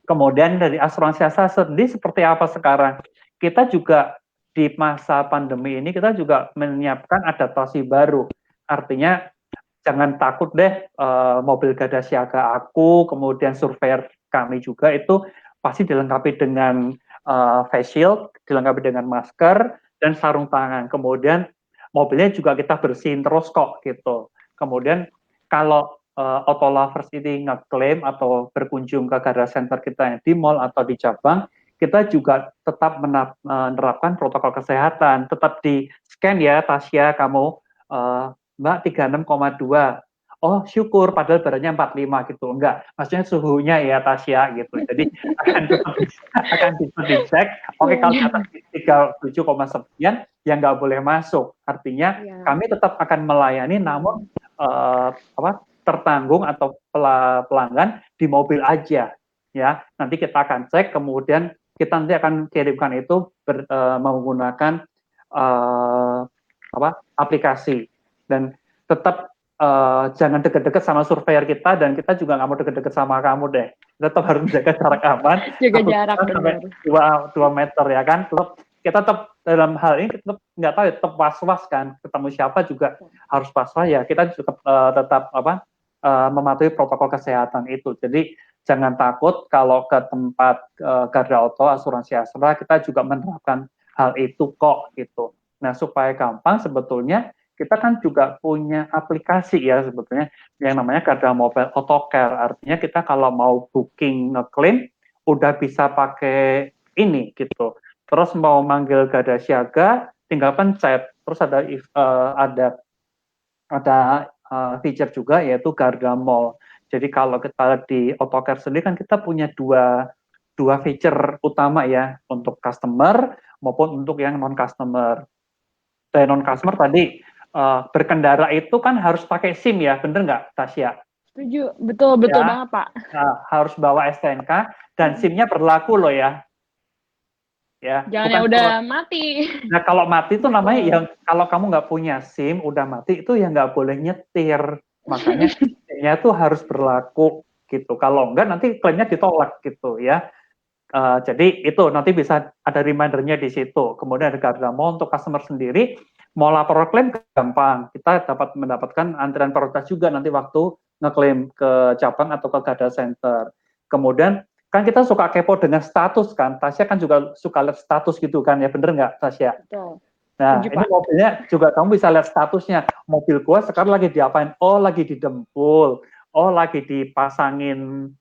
Kemudian dari asuransi sendiri seperti apa sekarang? Kita juga di masa pandemi ini kita juga menyiapkan adaptasi baru. Artinya jangan takut deh mobil garda siaga aku, kemudian surveyor kami juga itu pasti dilengkapi dengan face shield, dilengkapi dengan masker dan sarung tangan. Kemudian mobilnya juga kita bersihin terus kok gitu. Kemudian kalau auto lovers ini ngeklaim atau berkunjung ke garda center kita yang di mall atau di cabang, kita juga tetap menerapkan protokol kesehatan, tetap di scan ya Tasya kamu Mbak 36,2. Oh syukur padahal badannya 45 gitu. Enggak, maksudnya suhunya ya Tasya gitu. Jadi akan dicek. Oke kalau di atas 37, sekian ya nggak boleh masuk. Artinya kami tetap akan melayani namun tertanggung atau pelanggan di mobil aja ya. Nanti kita akan cek kemudian kita nanti akan kirimkan itu menggunakan aplikasi dan tetap jangan deket-deket sama surveyor kita dan kita juga nggak mau deket-deket sama kamu deh. Tetap harus menjaga jarak aman. Jaga jarak sampai 2 meter ya kan. Kita tetap dalam hal ini tetap nggak tahu ya, tetap was-was kan. Ketemu siapa juga harus was-was ya. Kita juga tetap mematuhi protokol kesehatan itu. Jadi jangan takut kalau ke tempat garda auto asuransi Astra kita juga menerapkan hal itu kok gitu. Nah supaya gampang sebetulnya kita kan juga punya aplikasi ya sebetulnya yang namanya Garda Mobile Autocare. Artinya kita kalau mau booking ngeklaim udah bisa pakai ini gitu. Terus mau manggil garda siaga tinggal pencet Terus ada feature juga yaitu Garda Mall. Jadi kalau kita di AutoCare sendiri kan kita punya dua feature utama ya untuk customer maupun untuk yang non customer. Dan non customer tadi berkendara itu kan harus pakai SIM ya, bener nggak Tasya? Setuju, betul Ya, banget Pak. harus bawa STNK dan SIM-nya berlaku loh ya. Ya, Jangan yang udah mati. Nah kalau mati itu namanya Betul. yang kalau kamu nggak punya SIM udah mati itu yang nggak boleh nyetir. Makanya SIM-nya itu harus berlaku gitu. Kalau enggak nanti klaimnya ditolak gitu ya. Jadi itu nanti bisa ada remindernya di situ. Kemudian ada Garda Mall untuk customer sendiri. Mau lapor klaim gampang. Kita dapat mendapatkan antrian prioritas juga nanti waktu ngeklaim ke cabang atau ke Garda Center. Kemudian kan kita suka kepo dengan status kan. Tasya kan juga suka lihat status gitu kan ya, bener nggak Tasya? Betul. Nah, Setuju, ini Pak. mobilnya juga kamu bisa lihat statusnya. Mobil gua sekarang lagi diapain? Oh, lagi didempul. Oh, lagi dipasangin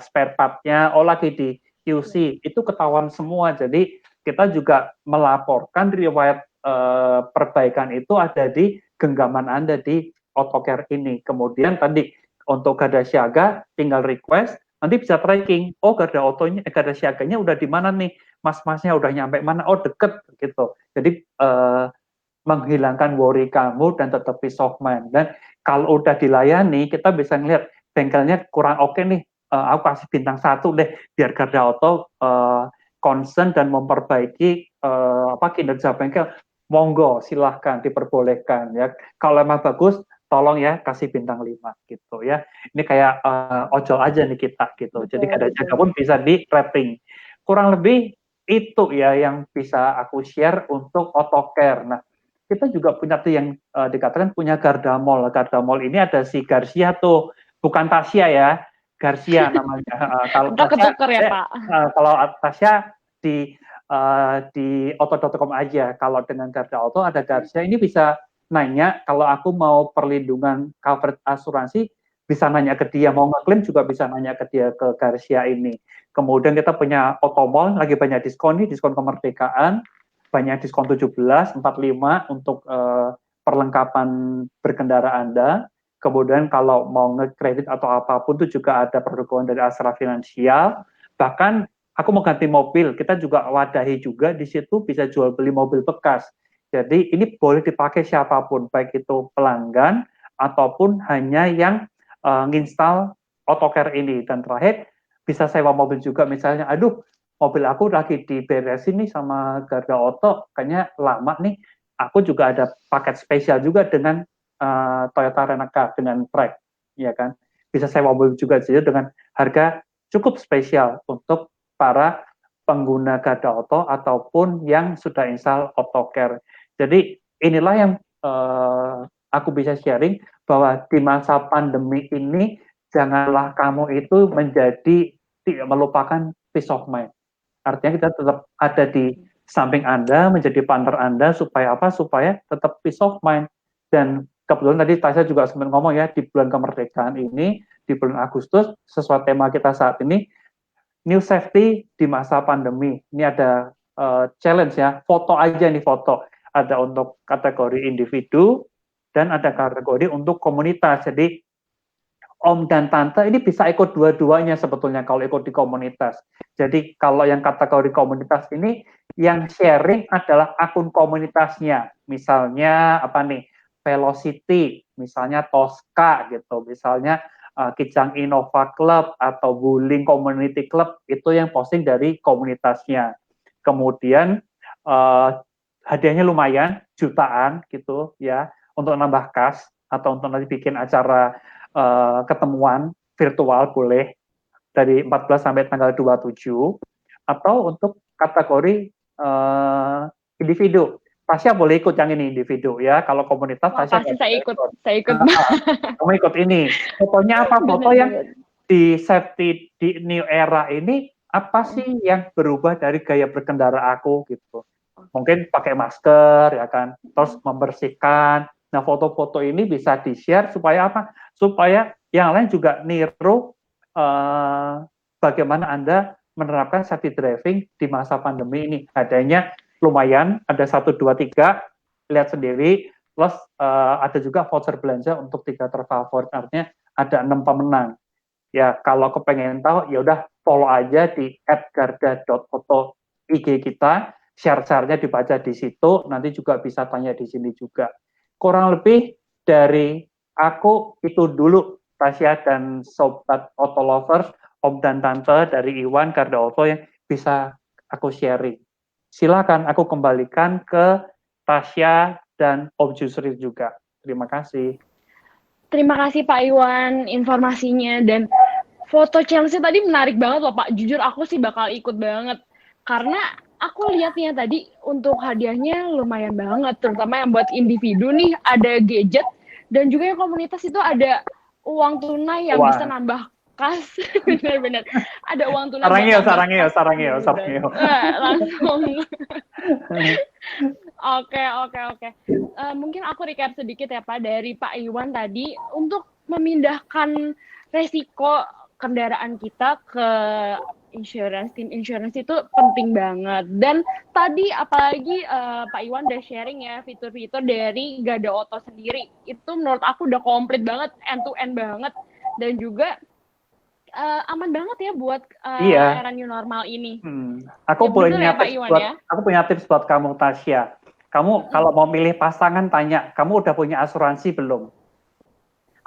spare part-nya. Oh, lagi di QC. Itu ketahuan semua. Jadi kita juga melaporkan riwayat perbaikan itu ada di genggaman Anda di AutoCare ini. Kemudian tadi untuk garda siaga tinggal request, nanti bisa tracking. Oh, garda siaganya udah di mana nih? Mas-masnya udah nyampe mana? Oh, deket gitu. Jadi menghilangkan worry kamu dan tetap peace of mind. Dan kalau udah dilayani, kita bisa ngelihat bengkelnya kurang oke nih. Aku kasih bintang 1 deh, biar Garda Auto concern dan memperbaiki kinerja bengkel. Monggo, silahkan diperbolehkan ya. Kalau emang bagus, tolong ya kasih bintang 5 gitu ya. Ini kayak ojol aja nih kita gitu. Betul, Jadi Garda betul. Jaga pun bisa di rating. Kurang lebih itu ya yang bisa aku share untuk AutoCare. Nah, kita juga punya tuh yang dikatakan punya Garda Mall. Garda Mall ini ada si Garcia tuh, bukan Tasya ya, Garcia namanya. Kalau Kita Tasya, ketuker ya Pak. kalau Tasya di auto.com aja. Kalau dengan Garda Auto ada Garcia, ini bisa nanya kalau aku mau perlindungan coverage asuransi, bisa nanya ke dia, mau ngeklaim juga bisa nanya ke dia, ke Garcia ini. Kemudian kita punya Automall, lagi banyak diskon nih, diskon kemerdekaan, banyak diskon 17, 45 untuk perlengkapan berkendara Anda. Kemudian kalau mau nge-kredit atau apapun itu juga ada perdukungan dari Astra Finansial. Bahkan aku mau ganti mobil, kita juga wadahi juga di situ bisa jual beli mobil bekas. Jadi ini boleh dipakai siapapun, baik itu pelanggan ataupun hanya yang nginstal AutoCare ini. Dan terakhir bisa sewa mobil juga, misalnya, aduh mobil aku lagi diberesin nih sama Garda Auto, kayaknya lama nih. Aku juga ada paket spesial juga dengan Toyota Renaka dengan Track, ya kan? Bisa sewa mobil juga jadi dengan harga cukup spesial untuk para pengguna Garda Auto ataupun yang sudah install AutoCare. Jadi inilah yang aku bisa sharing bahwa di masa pandemi ini janganlah kamu itu menjadi tidak melupakan peace of mind. Artinya kita tetap ada di samping Anda, menjadi partner Anda supaya apa? Supaya tetap peace of mind. Dan kebetulan tadi Tasya juga sempat ngomong ya, di bulan kemerdekaan ini, di bulan Agustus, sesuai tema kita saat ini, new safety di masa pandemi. Ini ada challenge ya, foto aja nih foto. Ada untuk kategori individu dan ada kategori untuk komunitas. Jadi om dan tante ini bisa ikut dua-duanya sebetulnya kalau ikut di komunitas. Jadi kalau yang kategori komunitas ini yang sharing adalah akun komunitasnya. Misalnya apa nih? Velocity, misalnya Tosca gitu, misalnya Kijang Innova Club atau Wuling Community Club, itu yang posting dari komunitasnya. Kemudian hadiahnya lumayan, jutaan gitu ya, untuk nambah kas atau untuk nanti bikin acara ketemuan virtual boleh dari 14 sampai tanggal 27, atau untuk kategori individu. Tasya boleh ikut yang ini individu ya. Kalau komunitas Tasya pasti saya ikut. Kamu ikut ini. Fotonya apa? Foto yang di safety di new era ini apa sih yang berubah dari gaya berkendara aku gitu. Mungkin pakai masker ya kan, terus membersihkan. Nah, foto-foto ini bisa di-share supaya apa? Supaya yang lain juga niru bagaimana Anda menerapkan safety driving di masa pandemi ini. Adanya lumayan, ada 1, 2, 3 lihat sendiri. Plus ada juga voucher belanja untuk 3 terfavorit, artinya ada 6 pemenang. Ya kalau kepengen tahu ya udah follow aja di @garda.auto IG kita, share-share-nya dibaca di situ, nanti juga bisa tanya di sini juga. Kurang lebih dari aku itu dulu, Tasya dan Sobat Auto Lovers, Om dan Tante dari Iwan Garda Auto yang bisa aku sharing. Silakan aku kembalikan ke Tasya dan Om Jusri juga. Terima kasih. Terima kasih Pak Iwan informasinya, dan foto Chelsea tadi menarik banget loh Pak. Jujur aku sih bakal ikut banget. Karena aku lihatnya tadi untuk hadiahnya lumayan banget, terutama yang buat individu nih ada gadget, dan juga yang komunitas itu ada uang tunai yang bisa nambah kas. Benar-benar ada uang tunai sarangnya. Langsung. Oke. Mungkin aku recap sedikit ya Pak dari Pak Iwan tadi, untuk memindahkan resiko kendaraan kita ke tim insurance itu penting banget. Dan tadi apalagi Pak Iwan udah sharing ya fitur-fitur dari Garda Auto sendiri, itu menurut aku udah komplit banget, end to end banget, dan juga aman banget ya buat era new normal ini. Aku punya tips buat kamu Tasya. Kamu kalau mau milih pasangan tanya, kamu udah punya asuransi belum?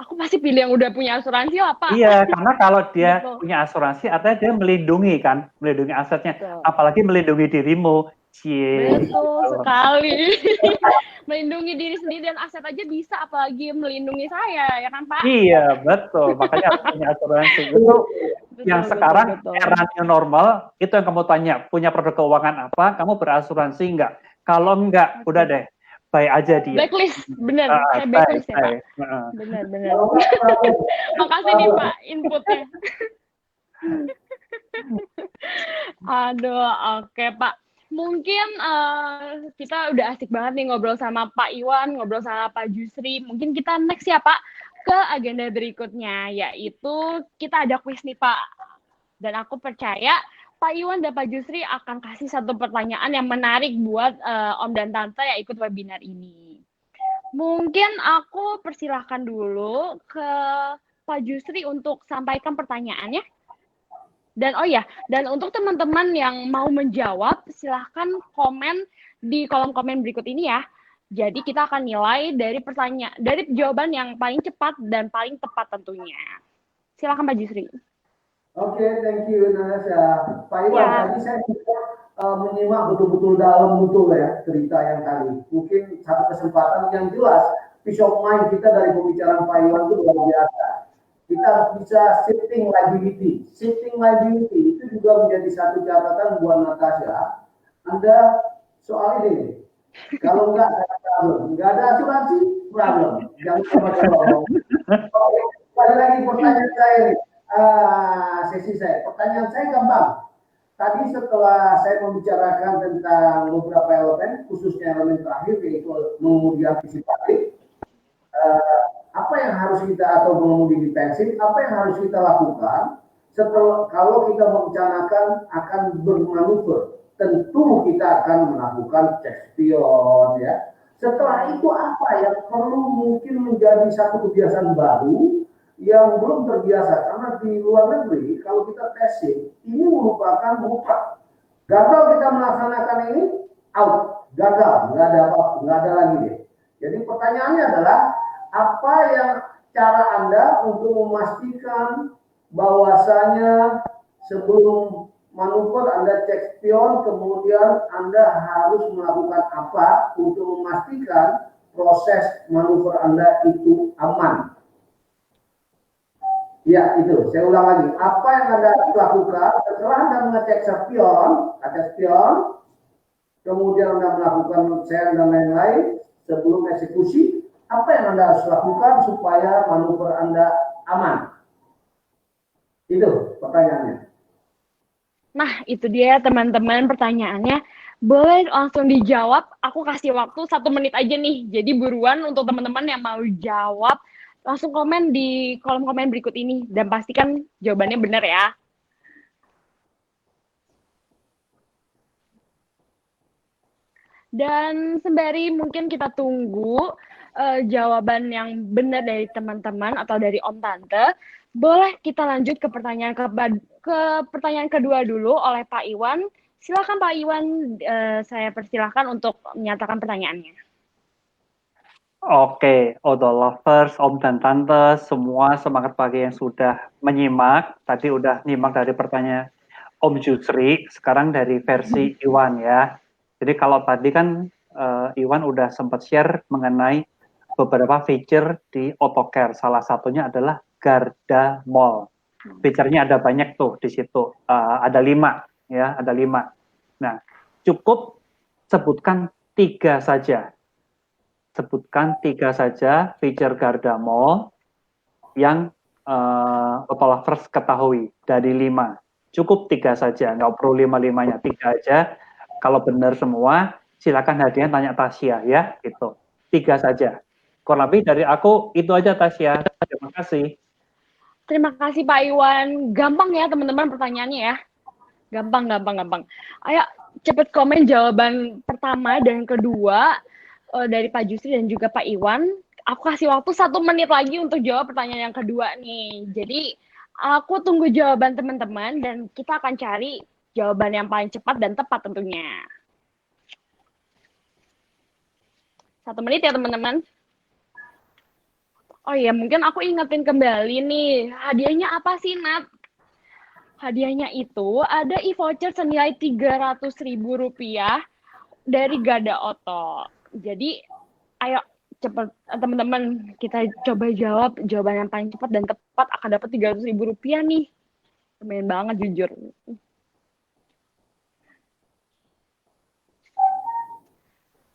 Aku pasti pilih yang udah punya asuransi lah Pak. Iya, karena kalau dia punya asuransi, artinya dia melindungi asetnya, apalagi melindungi dirimu. Betul sekali. Melindungi diri sendiri dan aset aja bisa, apalagi melindungi saya, ya kan Pak? Iya, betul. Makanya harus punya asuransi. Itu yang sekarang era new normal, itu yang kamu tanya, punya produk keuangan apa, kamu berasuransi enggak? Kalau enggak, udah deh, buy aja dia. Blacklist, bener. Saya blacklist ya Pak. Bener. Makasih nih Pak inputnya. Aduh, oke Pak. Mungkin kita udah asik banget nih ngobrol sama Pak Iwan, ngobrol sama Pak Jusri. Mungkin kita next ya Pak ke agenda berikutnya, yaitu kita ada kuis nih Pak. Dan aku percaya Pak Iwan dan Pak Jusri akan kasih satu pertanyaan yang menarik buat Om dan Tante yang ikut webinar ini. Mungkin aku persilahkan dulu ke Pak Jusri untuk sampaikan pertanyaannya. Dan dan untuk teman-teman yang mau menjawab, silahkan komen di kolom komen berikut ini ya. Jadi kita akan nilai dari jawaban yang paling cepat dan paling tepat tentunya. Silahkan Pak Jusri. Oke, thank you Natasha. Pak Iwan, tadi saya menyimak betul-betul dalam ya cerita yang tadi. Mungkin satu kesempatan yang jelas, peace of mind kita dari pembicaraan Pak Iwan itu luar biasa. Kita harus bisa shifting liability. Shifting liability itu juga menjadi satu catatan buat Natasha. Anda soal ini, kalau enggak ada problem, enggak ada asuransi, problem. Jangan coba-coba. Oke, kembali lagi pertanyaan saya ini. Sesi saya. Pertanyaan saya gampang. Tadi setelah saya membicarakan tentang beberapa elemen, khususnya elemen terakhir yaitu mengemudi antisipatif, apa yang harus kita atau mengemudi defensif, apa yang harus kita lakukan setelah kalau kita merencanakan akan bermanuver, tentu kita akan melakukan cek spion ya. Setelah itu apa yang perlu mungkin menjadi satu kebiasaan baru yang belum terbiasa, karena di luar negeri kalau kita testing ini merupakan mutlak. Gagal kita melaksanakan ini, out, gagal, nggak ada apa, nggak ada lagi deh. Jadi pertanyaannya adalah apa yang cara Anda untuk memastikan bahwasanya sebelum manuver Anda cek spion, kemudian Anda harus melakukan apa untuk memastikan proses manuver Anda itu aman. Ya, itu. Saya ulang lagi. Apa yang Anda harus lakukan setelah Anda mengecek spion, kemudian Anda melakukan share dan lain-lain sebelum eksekusi, apa yang Anda harus lakukan supaya manuver Anda aman? Itu pertanyaannya. Nah, itu dia teman-teman pertanyaannya. Boleh langsung dijawab. Aku kasih waktu 1 menit aja nih. Jadi buruan untuk teman-teman yang mau jawab. Langsung komen di kolom komen berikut ini. Dan pastikan jawabannya benar ya. Dan sembari mungkin kita tunggu jawaban yang benar dari teman-teman atau dari Om Tante, boleh kita lanjut ke pertanyaan pertanyaan kedua dulu oleh Pak Iwan. Silakan Pak Iwan, saya persilahkan untuk menyatakan pertanyaannya. Oke, Odo Lovers, Om dan Tante, semua semangat pagi yang sudah menyimak. Tadi udah nyimak dari pertanyaan Om Jusri, sekarang dari versi Iwan ya. Jadi kalau tadi kan Iwan udah sempat share mengenai beberapa feature di AutoCare. Salah satunya adalah Garda Mall. Feature-nya ada banyak tuh di situ. Ada 5 ya, ada 5. Nah, cukup sebutkan 3 saja. Sebutkan 3 saja feature Garda Mall yang Auto Lovers ketahui dari 5. Cukup 3 saja, nggak perlu 5-5-nya, 3 aja. Kalau benar semua, silakan hadiah tanya Tasya ya, gitu. 3 saja. Kurang lebih dari aku itu aja Tasya. Terima kasih. Terima kasih Pak Iwan. Gampang ya teman-teman pertanyaannya ya. Gampang. Ayo cepet komen jawaban pertama dan kedua dari Pak Jusri dan juga Pak Iwan. Aku kasih waktu 1 menit lagi untuk jawab pertanyaan yang kedua nih. Jadi aku tunggu jawaban teman-teman dan kita akan cari jawaban yang paling cepat dan tepat tentunya. 1 menit ya teman-teman. Oh iya, mungkin aku ingetin kembali nih, hadiahnya apa sih, Nat? Hadiahnya itu ada e-voucher senilai Rp300.000 dari Garda Auto. Jadi, ayo cepat teman-teman, kita coba jawab jawaban yang paling cepat dan tepat akan dapat Rp300.000 nih. Lumayan banget jujur.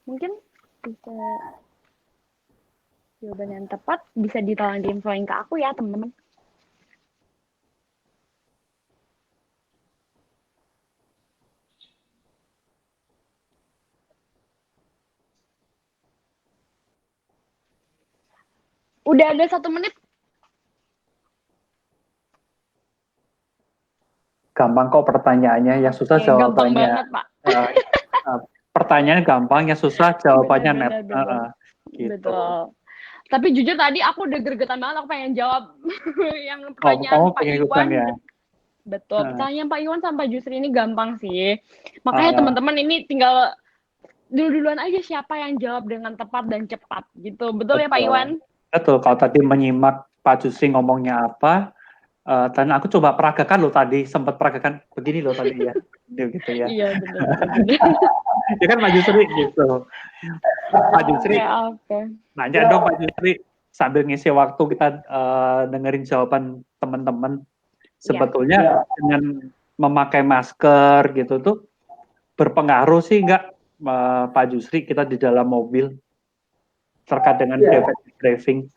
Mungkin bisa jawaban yang tepat bisa ditolong diinfoin ke aku ya teman-teman. Udah ada 1 menit. Gampang kok pertanyaannya, yang susah jawabannya. Gampang banget, Pak. Pertanyaannya gampang, yang susah jawabannya net. Gitu. Betul. Tapi jujur tadi aku udah gregetan banget, aku pengen jawab yang pertanyaan Pak Iwan. Ya? Betul, pertanyaan Pak Iwan sama Pak Jusri ini gampang sih. Makanya teman-teman ini tinggal duluan aja siapa yang jawab dengan tepat dan cepat gitu. Betul ya Pak Iwan? Betul, kalau tadi menyimak Pak Jusri ngomongnya apa, dan aku coba peragakan loh tadi, sempat peragakan begini loh tadi ya. Gitu ya. Iya, betul. Ya kan Pak Jusri gitu. Pak Jusri, nanya dong Pak Jusri, sambil ngisi waktu kita dengerin jawaban teman-teman. Sebetulnya dengan memakai masker gitu tuh berpengaruh sih nggak Pak Jusri kita di dalam mobil terkait dengan driving?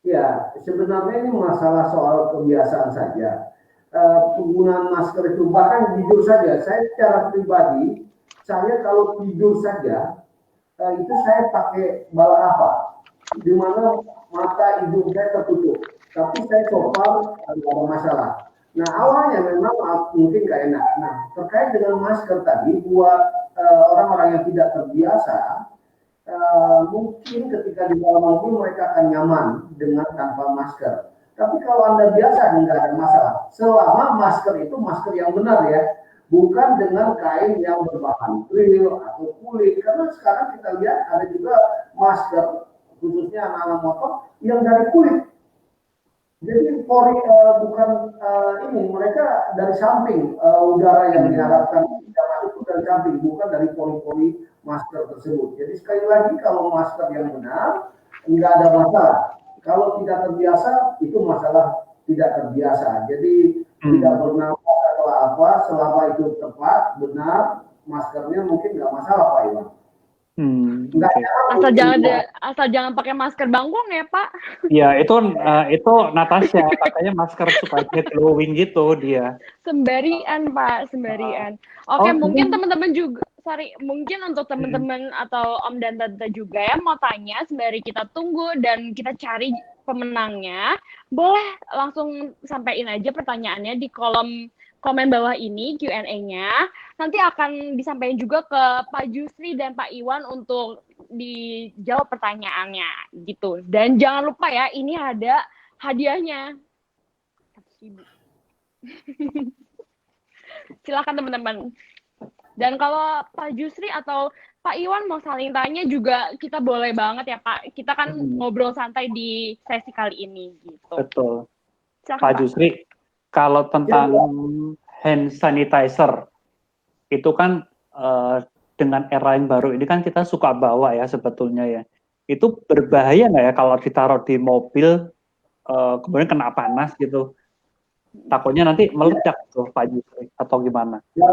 Ya, sebenarnya ini masalah soal kebiasaan saja. Penggunaan masker itu, bahkan jujur saja, saya secara pribadi, saya kalau tidur saja, itu saya pakai balakapa, di mana mata hidung saya tertutup. Tapi saya total tidak ada masalah. Nah, awalnya memang mungkin nggak enak. Nah, terkait dengan masker tadi, buat orang-orang yang tidak terbiasa, mungkin ketika di dalam mobil mereka akan nyaman dengan tanpa masker. Tapi kalau Anda biasa nggak ada masalah. Selama masker itu masker yang benar ya, bukan dengan kain yang berbahan krill atau kulit. Karena sekarang kita lihat ada juga masker, khususnya anak-anak motor, yang dari kulit. Jadi pori bukan ini, mereka dari samping udara yang diharapkan tidak masuk itu dari samping, bukan dari pori-pori masker tersebut. Jadi sekali lagi kalau masker yang benar nggak ada masalah. Kalau tidak terbiasa itu masalah tidak terbiasa. Jadi tidak bernafas atau apa, selama itu tepat benar maskernya mungkin nggak masalah Pak Iwan. Asal jangan pakai masker bangkong ya Pak. Iya itu Natasha katanya masker supaya glowing gitu dia. Sembarian Pak, sembarian. Oke, mungkin teman-teman juga, mungkin untuk teman-teman atau Om dan Tante juga yang mau tanya sembari kita tunggu dan kita cari pemenangnya, boleh langsung sampaikan aja pertanyaannya di kolom komen bawah ini Q&A-nya. nanti akan disampaikan juga ke Pak Jusri dan Pak Iwan untuk dijawab pertanyaannya gitu. Dan jangan lupa ya, ini ada hadiahnya. 100.000. Silakan teman-teman. Dan kalau Pak Jusri atau Pak Iwan mau saling tanya juga kita boleh banget ya Pak. Kita kan ngobrol santai di sesi kali ini gitu. Betul. Silakan, Pak Jusri, kalau tentang hand sanitizer itu kan dengan era yang baru ini kan kita suka bawa ya sebetulnya ya. Itu berbahaya nggak ya kalau ditaruh di mobil kemudian kena panas gitu? Takutnya nanti meledak tuh Pak Jusri atau gimana? Ya,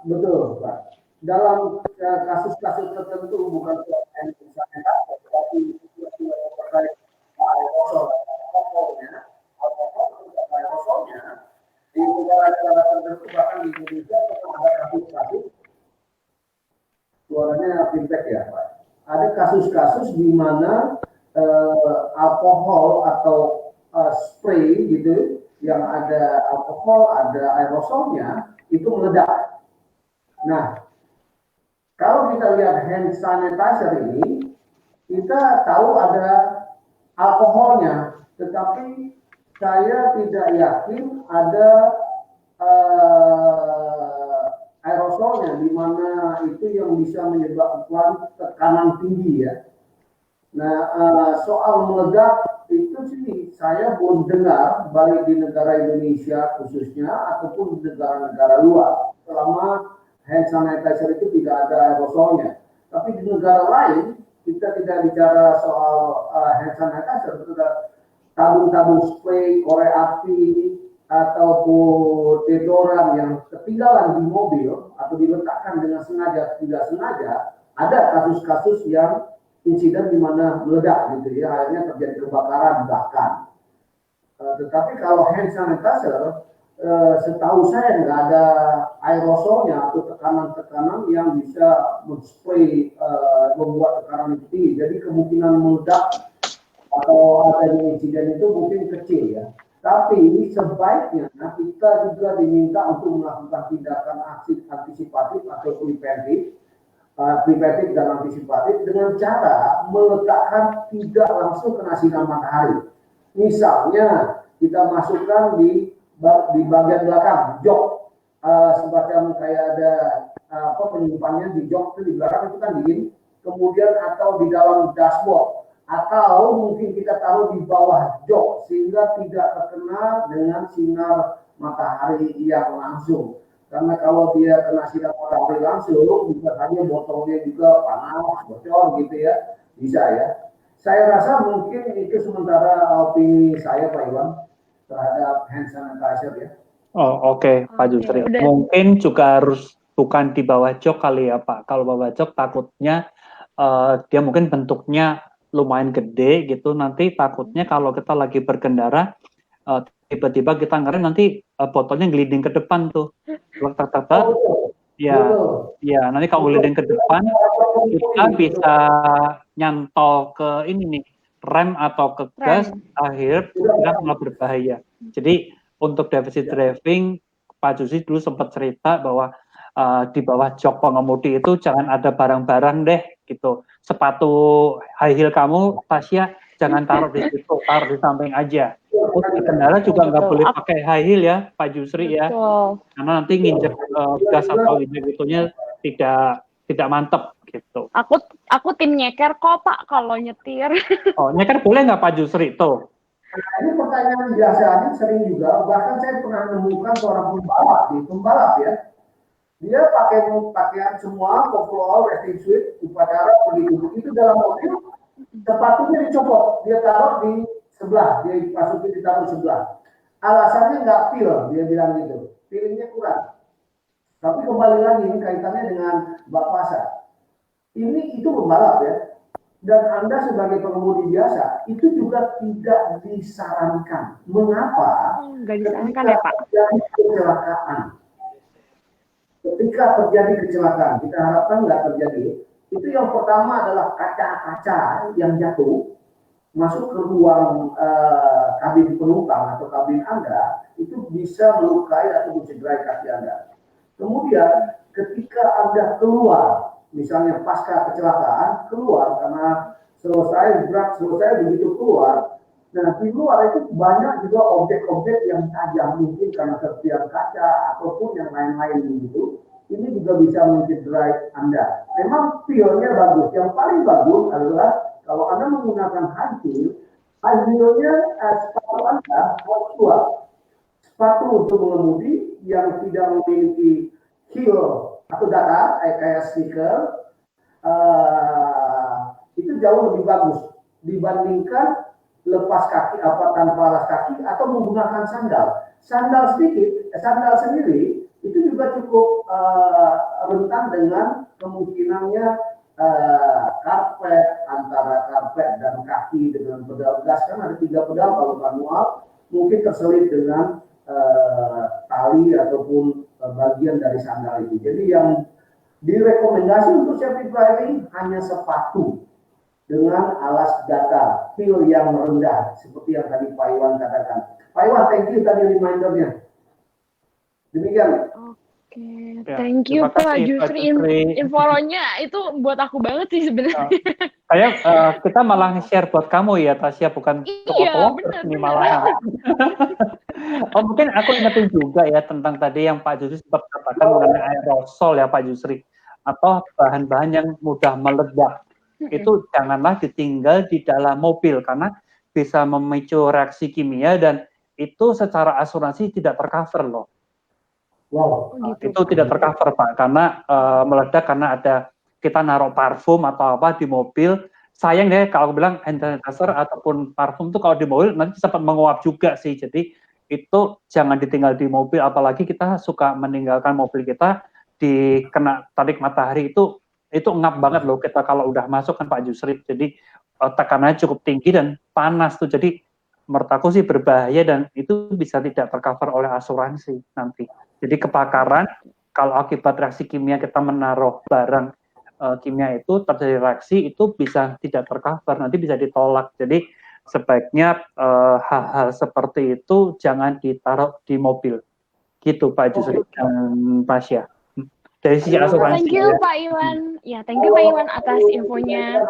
betul Pak. Dalam kasus-kasus tertentu bukan hand sanitizer, tetapi terkait aerosolnya di negara-negara tertentu bahkan di Indonesia pernah ada kasus-kasus. Suaranya feedback ya Pak. Ada kasus-kasus di mana alkohol atau spray gitu yang ada alkohol, ada aerosolnya itu meledak. Nah, kalau kita lihat hand sanitizer ini, kita tahu ada alkoholnya, tetapi saya tidak yakin ada aerosolnya, di mana itu yang bisa menyebabkan tekanan tinggi ya. Nah, soal meledak itu sih saya belum dengar, baik di negara Indonesia khususnya ataupun di negara-negara luar, selama hand sanitizer itu tidak ada aerosolnya. Tapi di negara lain kita tidak bicara soal hand sanitizer, tabung-tabung spray, korek api, ataupun deodoran yang ketinggalan di mobil atau diletakkan dengan sengaja tidak sengaja, ada kasus-kasus yang insiden di mana meledak gitu ya, akhirnya terjadi kebakaran bahkan. Tetapi kalau hand sanitizer, setahu saya nggak ada aerosolnya atau tekanan-tekanan yang bisa men-spray membuat tekanan itu tinggi. Jadi kemungkinan meledak atau adanya insiden itu mungkin kecil ya. Tapi sebaiknya kita juga diminta untuk melakukan tindakan antisipatif atau preventif dan antisipatif dengan cara meletakkan tidak langsung kena sinar matahari. Misalnya kita masukkan di bagian belakang jok, semacam kayak ada penyimpannya di jok itu di belakang itu kan dingin. Kemudian atau di dalam dashboard, atau mungkin kita taruh di bawah jok sehingga tidak terkena dengan sinar matahari yang langsung. Karena kalau dia kena sinar matahari langsung, bisa saja botolnya juga panas, bocor gitu ya, bisa ya. Saya rasa mungkin itu sementara opini saya Pak Iwan terhadap hand sanitizer ya. Oh oke, Pak Jusri. Mungkin juga harus bukan di bawah jok kali ya Pak. Kalau bawah jok takutnya dia mungkin bentuknya lumayan gede gitu, nanti takutnya kalau kita lagi berkendara tiba-tiba kita ngerem nanti botolnya gelinding ke depan tuh. Ya, nanti kalau gelinding ke depan kita bisa nyantol ke ini nih, rem atau ke gas, akhir kita malah berbahaya. Jadi untuk defisit driving, Pak Jusri dulu sempat cerita bahwa di bawah jok pengemudi itu jangan ada barang-barang deh gitu. Sepatu high heel kamu, Tasya, jangan taruh di situ, taruh di samping aja. Di kendara juga nggak boleh pakai high heel ya, Pak Jusri ya, karena nanti nginjek gas atau gitunya tidak mantep gitu. Aku tim nyeker kok Pak kalau nyetir. Oh, nyeker boleh nggak Pak Jusri tuh? Nah, ini pertanyaan biasa, ini sering juga, bahkan saya pernah menemukan seorang pembalap ya. Dia pakai pakaian semua, overall, racing suit, upacara, begitu dalam mobil, sepatunya dicopot, dia taruh di sebelah, dia masukin ditaruh sebelah. Alasannya nggak feel, dia bilang gitu, feelingnya kurang. Tapi kembali lagi ini kaitannya dengan bak pasar. Itu pembalap ya. Dan Anda sebagai pengemudi biasa, itu juga tidak disarankan. Mengapa? Nggak disarankan ya Pak? Ketika terjadi kecelakaan, kita harapkan nggak terjadi. Itu yang pertama adalah kaca-kaca yang jatuh masuk ke ruang kabin penumpang atau kabin Anda, itu bisa melukai atau mencederai kaki Anda. Kemudian ketika Anda keluar, misalnya pasca kecelakaan, keluar karena selesai begitu keluar. Nah, di luar itu banyak juga objek-objek yang tajam, mungkin karena serpihan kaca ataupun yang lain-lain begitu. Ini juga bisa mencederai Anda. Memang feel-nya bagus. Yang paling bagus adalah kalau Anda menggunakan high heel-nya sepatu Anda harus kuat. Sepatu untuk mengemudi yang tidak memiliki heel atau datar, kayak sneaker, itu jauh lebih bagus dibandingkan lepas kaki tanpa alas kaki atau menggunakan sandal. Sandal sendiri itu juga cukup rentan dengan kemungkinannya karpet, antara karpet dan kaki dengan pedal gas, kan ada 3 pedal kalau manual, mungkin terselip dengan tali ataupun bagian dari sandal itu. Jadi yang direkomendasi untuk safety driving hanya sepatu dengan alas datar, heel yang rendah, seperti yang tadi Pak Iwan katakan. Pak Iwan, thank you tadi reminder-nya. Demikian. Oke, thank you Pak Jusri, infonya itu buat aku banget sih sebenarnya. Kayak kita malah share buat kamu ya Tasya, bukan iya, benar. malahan. Oh, mungkin aku ingetin juga ya tentang tadi yang Pak Jusri sempat katakan mengenai aerosol ya Pak Jusri, atau bahan-bahan yang mudah meledak. Itu janganlah ditinggal di dalam mobil karena bisa memicu reaksi kimia dan itu secara asuransi tidak tercover loh. Wow, itu tidak tercover Pak, karena meledak karena ada kita naruh parfum atau apa di mobil. Sayang deh kalau aku bilang hand sanitizer ataupun parfum itu kalau di mobil nanti sempat menguap juga sih. Jadi itu jangan ditinggal di mobil, apalagi kita suka meninggalkan mobil kita dikena tarik matahari, itu ngap banget loh kita kalau udah masuk kan Pak Jusri. Jadi tekanannya cukup tinggi dan panas tuh, jadi menurut aku sih berbahaya dan itu bisa tidak tercover oleh asuransi nanti. Jadi kebakaran kalau akibat reaksi kimia kita menaruh barang kimia itu terjadi reaksi, itu bisa tidak tercover, nanti bisa ditolak. Jadi sebaiknya hal-hal seperti itu jangan ditaruh di mobil. Gitu Pak Jusri dan Tasya. Dari sisi asuransi. Thank you Pak Iwan. Ya, thank you Pak Iwan atas infonya.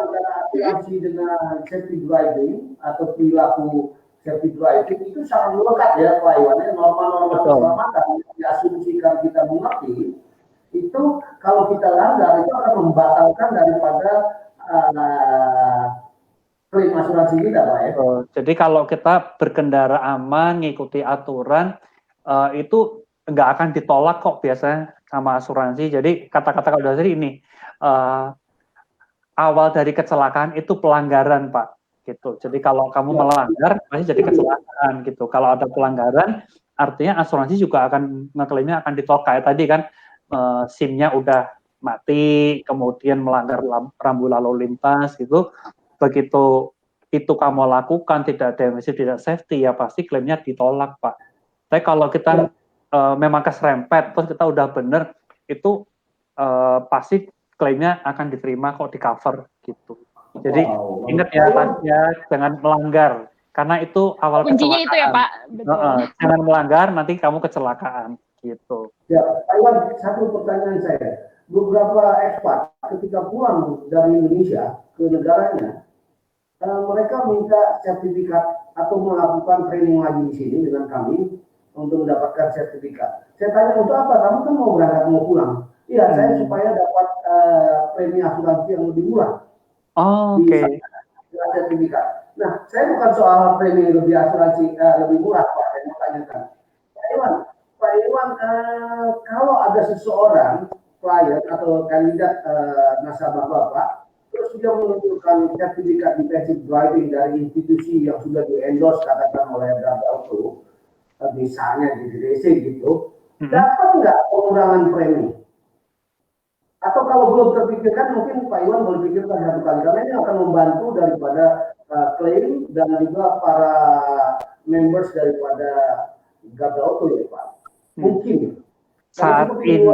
Asuransi dengan safety driving atau perilaku safety driving itu sangat melekat ya Pak Iwan. Norma-norma keselamatan yang diasumsikan kita mengerti itu kalau kita langgar itu akan membatalkan daripada klaim asuransi kita Pak ya. Jadi kalau kita berkendara aman, ngikuti aturan, itu nggak akan ditolak kok biasanya sama asuransi. Jadi kata-kata kalau dari ini awal dari kecelakaan itu pelanggaran Pak, gitu. Jadi kalau kamu melanggar pasti jadi kecelakaan gitu. Kalau ada pelanggaran artinya asuransi juga akan ngeklaimnya akan ditolak. Kayak tadi kan SIM-nya udah mati, kemudian melanggar rambu lalu lintas gitu. Begitu itu kamu lakukan tidak damage, tidak safety, ya pasti klaimnya ditolak Pak. Tapi kalau kita memang keserempet terus kita udah bener, itu pasti klaimnya akan diterima kok, di cover gitu. Jadi ingat ya jangan melanggar karena itu awal kuncinya kecelakaan. Itu ya Pak. Betul. Jangan melanggar nanti kamu kecelakaan gitu. Ya, Iwan, satu pertanyaan saya. Beberapa ekspat ketika pulang dari Indonesia ke negaranya, mereka minta sertifikat atau melakukan training lagi di sini dengan kami untuk mendapatkan sertifikat. Saya tanya, untuk apa? Kamu kan mau berangkat, mau pulang. Iya, saya supaya dapat premi asuransi yang lebih murah. Oke. Sertifikat. Nah, saya bukan soal premi lebih asuransi lebih murah, Pak. Saya mau tanyakan. Pak Iwan, kalau ada seseorang klien atau kandidat nasabah Bapak, terus dia menunjukkan sertifikat defensive driving dari institusi yang sudah di-endorse katakan oleh Garda Auto, misalnya di DDC gitu, dapat nggak pengurangan premi? Atau kalau belum terpikirkan, mungkin Pak Iwan boleh pikirkan satu kali, karena ini akan membantu daripada klaim dan juga para members daripada Garda Auto ya Pak. Mungkin saat ini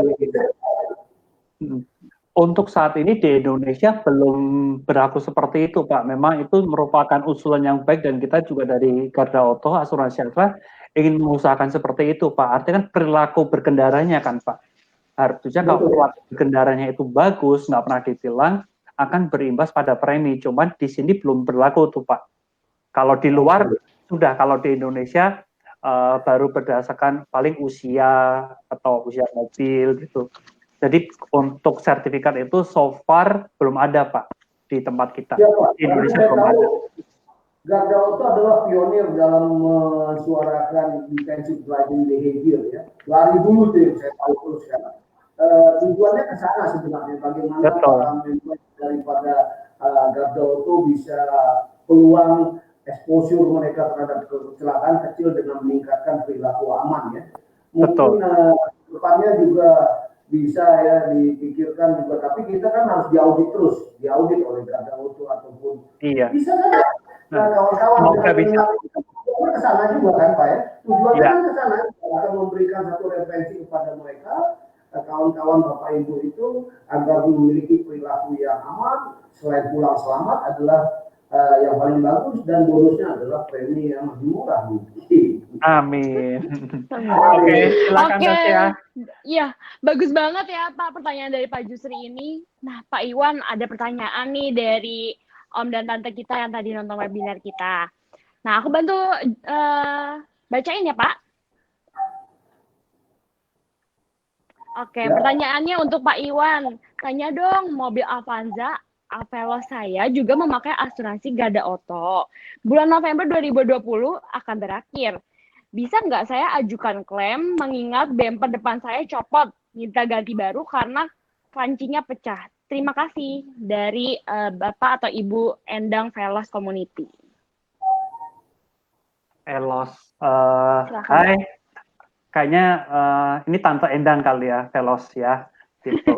untuk saat ini di Indonesia belum berlaku seperti itu Pak. Memang itu merupakan usulan yang baik dan kita juga dari Garda Auto Asuransi Alfa ingin mengusahakan seperti itu Pak. Artinya kan perilaku berkendaranya kan Pak. Harusnya kalau kualitas kendaraannya itu bagus, nggak pernah ditilang, akan berimbas pada premi. Cuman di sini belum berlaku tuh Pak. Kalau di luar sudah, kalau di Indonesia baru berdasarkan paling usia atau usia mobil gitu. Jadi untuk sertifikat itu so far belum ada Pak di tempat kita. Ya, Pak. Di Indonesia belum ada. Garda Auto adalah pionir dalam mensuarakan defensive driving behavior ya. Dari dulu tuh yang saya tahu terus sekarang. Tujuannya ke sana sebenarnya, bagaimana para member daripada Garda Auto bisa peluang exposure mereka terhadap kecelakaan kecil dengan meningkatkan perilaku aman ya. Mungkin depannya juga bisa ya dipikirkan juga, tapi kita kan harus diaudit oleh Garda Auto ataupun bisa kan? Nah, kawan-kawan ke sana juga kan Pak ya. Tujuannya kan ke sana akan memberikan satu referensi kepada mereka, kawan-kawan Bapak Ibu itu agar memiliki perilaku yang aman. Selain pulang selamat adalah yang paling bagus, dan bonusnya adalah premi yang lebih murah. Amin. Oke, silakan ya. Iya, bagus banget ya Pak pertanyaan dari Pak Jusri ini. Nah, Pak Iwan ada pertanyaan nih dari Om dan Tante kita yang tadi nonton webinar kita. Nah, aku bantu bacain ya Pak. Oke, pertanyaannya untuk Pak Iwan. Tanya dong, mobil Avanza Aveloz saya juga memakai asuransi Garda Auto. Bulan November 2020 akan berakhir. Bisa nggak saya ajukan klaim mengingat bemper depan saya copot, minta ganti baru karena kancinya pecah. Terima kasih dari Bapak atau Ibu Endang Veloz Community. Veloz, hai. Kayaknya ini Tante Endang kali ya, Veloz ya. Gitu.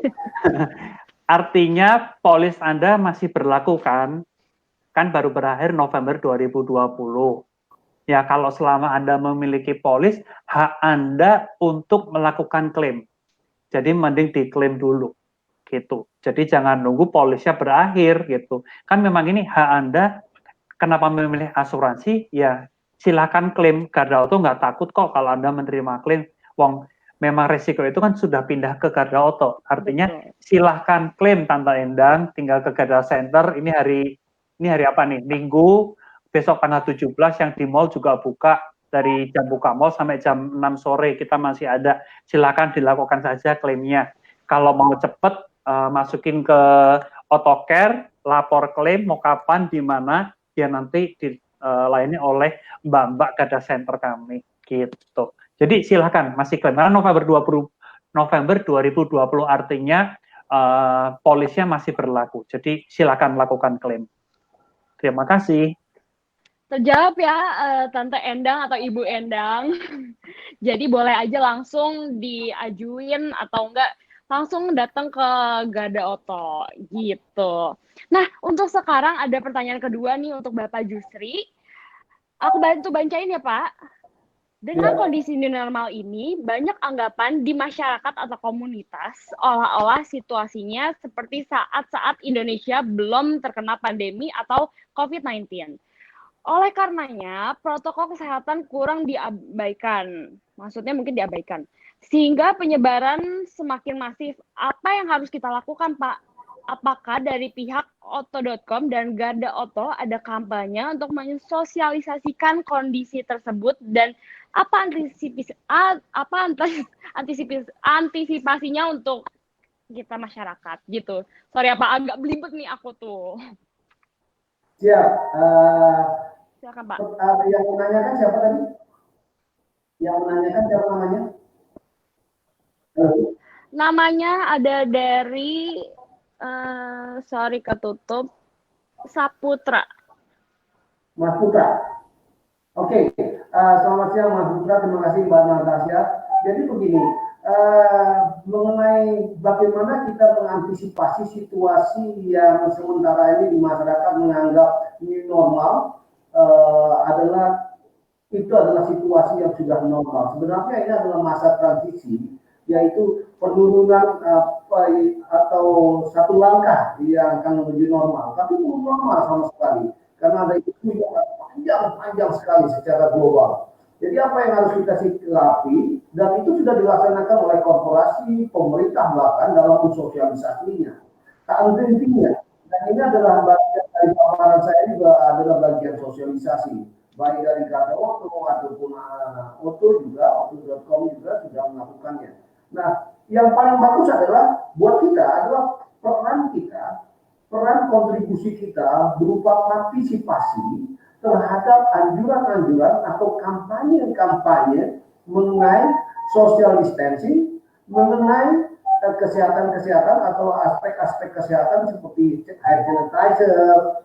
Artinya polis Anda masih berlaku kan? Kan baru berakhir November 2020. Ya kalau selama Anda memiliki polis, hak Anda untuk melakukan klaim. Jadi mending diklaim dulu. Gitu. Jadi jangan nunggu polisnya berakhir gitu. Kan memang ini hak Anda. Kenapa memilih asuransi? Ya silakan klaim. Garda Auto nggak takut kok kalau Anda menerima klaim. Wong memang resiko itu kan sudah pindah ke Garda Auto. Artinya silahkan klaim Tante Endang, tinggal ke Garda Center. Ini hari apa nih? Minggu, besok tanggal 17 yang di mall juga buka dari jam buka mall sampai jam 6 sore kita masih ada. Silakan dilakukan saja klaimnya. Kalau mau cepet masukin ke AutoCare, lapor klaim mau kapan di mana, ya nanti dilayani oleh mbak-mbak Garda Center kami gitu. Jadi silakan masih klaim karena November 2020 artinya polisnya masih berlaku. Jadi silakan lakukan klaim. Terima kasih. Terjawab ya Tante Endang atau Ibu Endang. Jadi boleh aja langsung diajuin atau enggak langsung datang ke Garda Auto gitu. Nah, untuk sekarang ada pertanyaan kedua nih untuk Bapak Jusri. Aku bantu bacain ya Pak. Dengan kondisi new normal ini, banyak anggapan di masyarakat atau komunitas olah-olah situasinya seperti saat-saat Indonesia belum terkena pandemi atau COVID-19. Oleh karenanya, protokol kesehatan kurang diabaikan. Maksudnya mungkin diabaikan. Sehingga penyebaran semakin masif. Apa yang harus kita lakukan, Pak? Apakah dari pihak Auto.com dan Garda Auto ada kampanye untuk mensosialisasikan kondisi tersebut dan apa antisipasinya untuk kita masyarakat gitu. Sorry Pak, agak belibet nih aku tuh. Siap. Silakan Pak. Yang menanyakan siapa tadi? Yang menanyakan siapa namanya? Namanya ada dari sorry ketutup Saputra. Mas Putra. Oke, selamat siang Mas Putra, terima kasih Mbak Natasha. Jadi begini, mengenai bagaimana kita mengantisipasi situasi yang sementara ini di masyarakat menganggap new normal adalah situasi yang sudah normal. Sebenarnya ini adalah masa transisi, yaitu penurunan atau satu langkah yang akan menuju normal, tapi belum normal sama sekali karena ada itu yang panjang sekali secara global. Jadi apa yang harus kita sikapi, dan itu sudah dilaksanakan oleh korporasi, pemerintah bahkan dalam sosialisasinya. Tak henti-hentinya. Dan ini adalah bagian dari paparan saya juga adalah bagian sosialisasi. Baik dari kata Otto ataupun Otto juga, Otto.com juga sudah melakukannya. Nah, yang paling bagus adalah buat kita adalah peran kontribusi kita berupa partisipasi terhadap anjuran-anjuran atau kampanye-kampanye mengenai social distancing, mengenai kesehatan-kesehatan atau aspek-aspek kesehatan seperti hand sanitizer,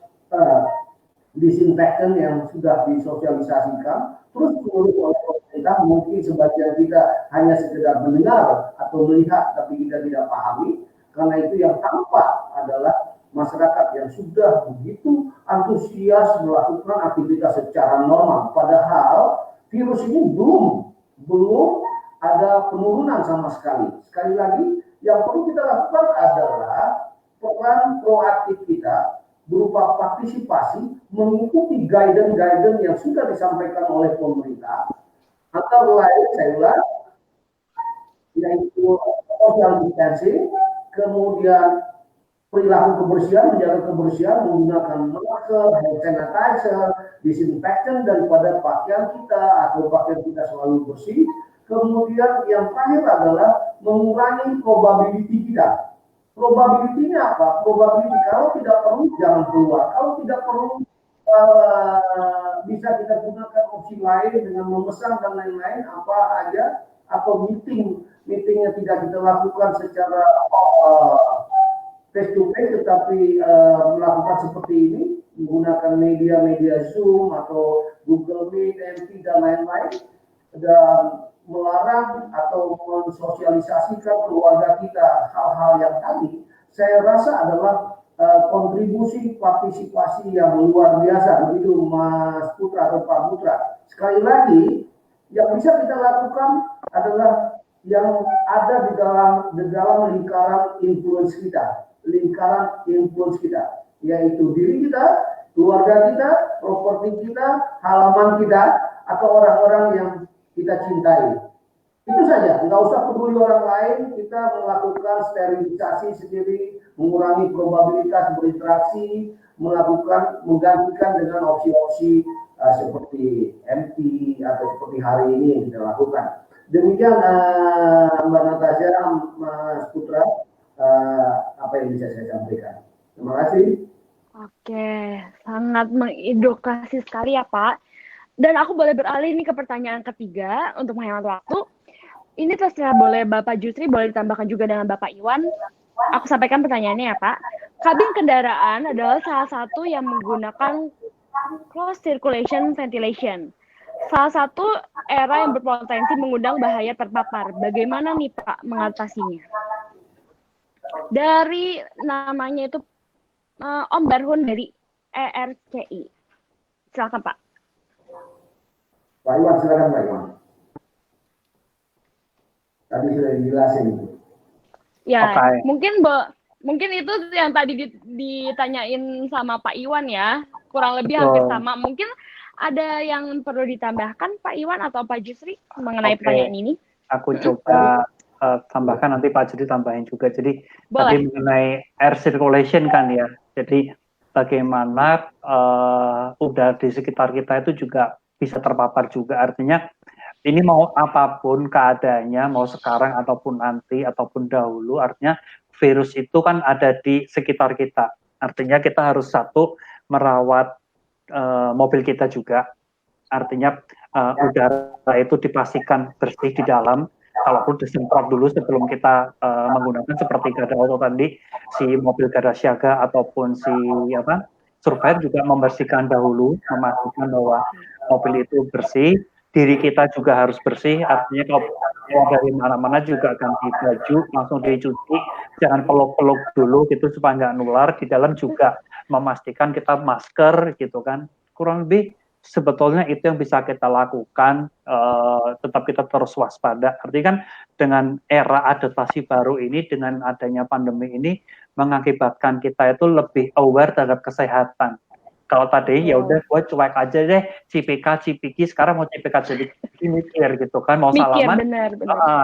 disinfektan yang sudah disosialisasikan, terus diurus oleh pemerintah. Mungkin sebagian kita hanya sekedar mendengar atau melihat, tapi kita tidak pahami. Karena itu yang tampak adalah masyarakat yang sudah begitu antusias melakukan aktivitas secara normal. Padahal virus ini belum ada penurunan sama sekali. Sekali lagi, yang perlu kita lakukan adalah peran proaktif kita berupa partisipasi mengikuti guidance yang sudah disampaikan oleh pemerintah, antara lain saya ulang, yaitu social distancing, kemudian perilaku kebersihan, menjaga kebersihan menggunakan masker, hand sanitizer, disinfektan daripada pakaian kita atau pakaian kita selalu bersih. Kemudian yang terakhir adalah mengurangi probability kita. Probability-nya apa? Probability kalau tidak perlu jangan keluar. Kalau tidak perlu bisa kita gunakan opsi lain dengan memesan dan lain-lain apa aja, atau meetingnya tidak kita lakukan secara face to face, tetapi melakukan seperti ini menggunakan media Zoom atau Google Meet, MP dan lain-lain, dan melarang atau mensosialisasikan keluarga kita hal-hal yang tadi, saya rasa adalah kontribusi partisipasi yang luar biasa, begitu Mas Putra atau Pak Putra. Sekali lagi, yang bisa kita lakukan adalah yang ada di dalam lingkaran influence kita, yaitu diri kita, keluarga kita, properti kita, halaman kita, atau orang-orang yang kita cintai. Itu saja, nggak usah peduli orang lain, kita melakukan sterilisasi sendiri, mengurangi probabilitas berinteraksi, menggantikan dengan opsi-opsi seperti MT atau seperti hari ini yang kita lakukan. Demikian Mbak Natasha, Mas Putra, apa yang bisa saya sampaikan. Terima kasih. Oke, sangat mengedukasi sekali ya Pak. Dan aku boleh beralih nih ke pertanyaan ketiga untuk menghemat waktu. Ini terserah boleh Bapak Jusri, boleh ditambahkan juga dengan Bapak Iwan. Aku sampaikan pertanyaannya ya Pak. Kabin kendaraan adalah salah satu yang menggunakan closed circulation ventilation. Salah satu era yang berpotensi mengundang bahaya terpapar. Bagaimana nih Pak mengatasinya? Dari namanya itu Om Barhun dari ERCI. Silakan Pak. Pak Iwan, silakan Pak Iwan. Tadi sudah dijelasin. Ya, okay. Mungkin itu yang tadi ditanyain sama Pak Iwan ya, kurang lebih hampir sama. Mungkin ada yang perlu ditambahkan Pak Iwan atau Pak Jusri mengenai pertanyaan ini? Aku coba tambahkan, nanti Pak Jusri tambahin juga. Jadi tadi mengenai air circulation kan ya. Jadi bagaimana udara di sekitar kita itu juga bisa terpapar juga. Artinya ini mau apapun keadaannya, mau sekarang ataupun nanti ataupun dahulu, artinya virus itu kan ada di sekitar kita. Artinya kita harus satu merawat mobil kita juga. Artinya udara itu dipastikan bersih di dalam. Kalaupun disemprot dulu sebelum kita menggunakan, seperti kata Otto tadi, si mobil garda siaga ataupun si surveyor juga membersihkan dahulu, memastikan bahwa mobil itu bersih. Diri kita juga harus bersih, artinya kalau dari mana-mana juga ganti baju, langsung dicuci, jangan peluk-peluk dulu gitu supaya nggak nular. Di dalam juga memastikan kita masker gitu kan. Kurang lebih sebetulnya itu yang bisa kita lakukan, tetap kita terus waspada. Artinya kan dengan era adaptasi baru ini, dengan adanya pandemi ini, mengakibatkan kita itu lebih aware terhadap kesehatan. Kalau tadi ya udah gue cuek aja deh, CPK, sekarang mau CPK jadi mikir gitu kan, mau Mikir, salaman, benar.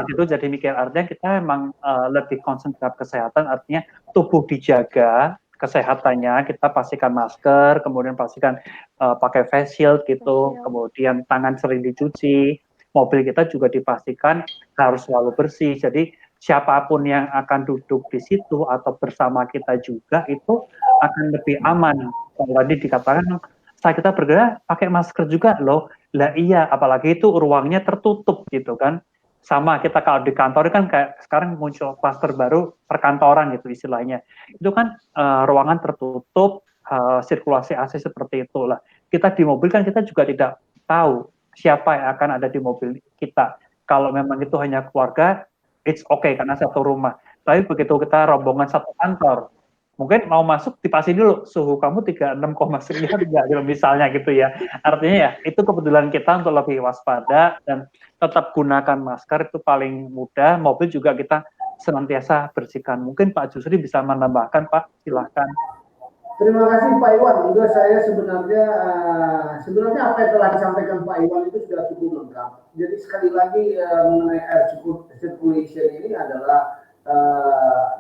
gitu jadi mikir. Artinya kita emang lebih concern terhadap kesehatan, artinya tubuh dijaga, kesehatannya kita pastikan masker, kemudian pastikan pakai face shield gitu, kemudian tangan sering dicuci, mobil kita juga dipastikan harus selalu bersih. Jadi siapapun yang akan duduk di situ atau bersama kita juga itu akan lebih aman. Kalau tadi dikatakan saat kita bergerak pakai masker juga loh. Lah iya, apalagi itu ruangnya tertutup gitu kan. Sama kita kalau di kantor kan kayak sekarang muncul klaster baru perkantoran gitu istilahnya. Itu kan ruangan tertutup, sirkulasi AC seperti itulah. Kita di mobil kan kita juga tidak tahu siapa yang akan ada di mobil kita. Kalau memang itu hanya keluarga, it's okay karena satu rumah. Tapi begitu kita rombongan satu kantor, mungkin mau masuk dipasi dulu suhu kamu 36,9 enggak gitu misalnya gitu ya. Artinya ya itu kebetulan kita untuk lebih waspada dan tetap gunakan masker itu paling mudah. Mobil juga kita senantiasa bersihkan. Mungkin Pak Jusri bisa menambahkan, Pak, silahkan. Terima kasih Pak Iwan. Juga saya sebenarnya apa yang telah disampaikan Pak Iwan itu sudah cukup lengkap. Jadi sekali lagi mengenai air circulation ini adalah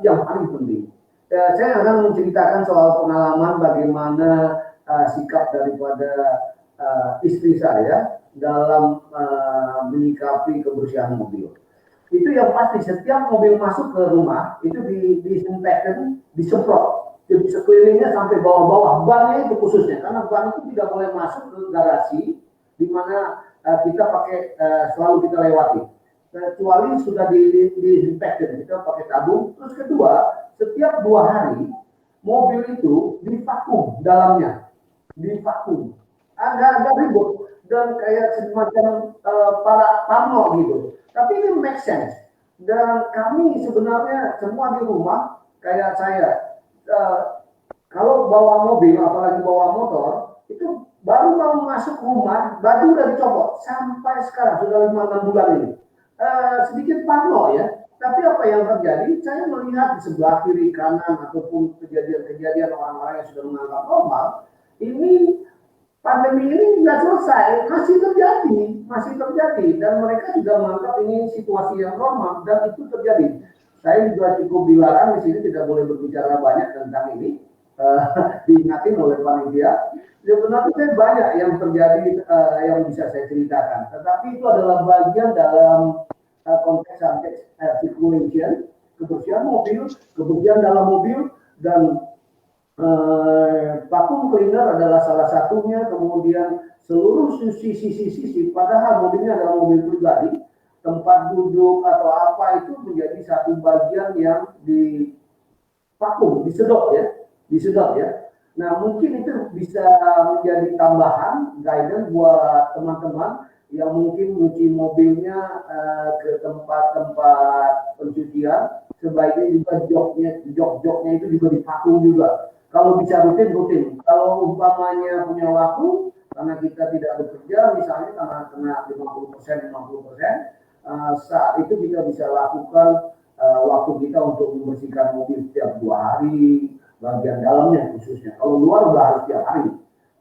yang paling penting. Saya akan menceritakan soal pengalaman bagaimana sikap daripada istri saya dalam menyikapi kebersihan mobil. Itu yang pasti setiap mobil masuk ke rumah itu disinfektan, disemprot. Jadi sekelilingnya sampai bawah-bawah, bannya itu khususnya, karena ban itu tidak boleh masuk ke garasi di mana kita pakai selalu kita lewati. Kecuali sudah disinfektan, kita pakai tabung. Terus kedua, setiap 2 hari mobil itu divakum dalamnya, divakum. Agak ribut dan kayak semacam para parno gitu. Tapi ini make sense. Dan kami sebenarnya semua di rumah kayak saya. Kalau bawa mobil, apalagi bawa motor, itu baru mau masuk rumah, baju udah dicopot. Sampai sekarang, sudah 5-6 bulan ini. Sedikit parno ya. Tapi apa yang terjadi, saya melihat di sebelah kiri, kanan, ataupun kejadian-kejadian orang-orang yang sudah menganggap normal, ini pandemi ini nggak selesai, masih terjadi. Dan mereka juga menganggap ini situasi yang normal, dan itu terjadi. Saya juga cukup dilarang di sini tidak boleh berbicara banyak tentang ini, diingatin oleh panitia. Sebenarnya banyak yang terjadi yang bisa saya ceritakan, tetapi itu adalah bagian dalam konteks circulation, kebersihan mobil, kebersihan dalam mobil, dan vacuum cleaner adalah salah satunya. Kemudian seluruh sisi, padahal mobilnya adalah mobil pribadi, tempat duduk atau apa itu menjadi satu bagian yang di vakum, disedot ya. Nah mungkin itu bisa menjadi tambahan guidance buat teman-teman yang mungkin nyuci mobilnya ke tempat-tempat pencucian, sebaiknya juga jok-joknya itu juga divakum juga. Kalau bisa rutin. Kalau umpamanya punya waktu, karena kita tidak bekerja, misalnya karena kena 50%, saat itu kita bisa lakukan waktu kita untuk membersihkan mobil setiap 2 hari, bagian dalamnya khususnya. Kalau luar udah harus tiap hari.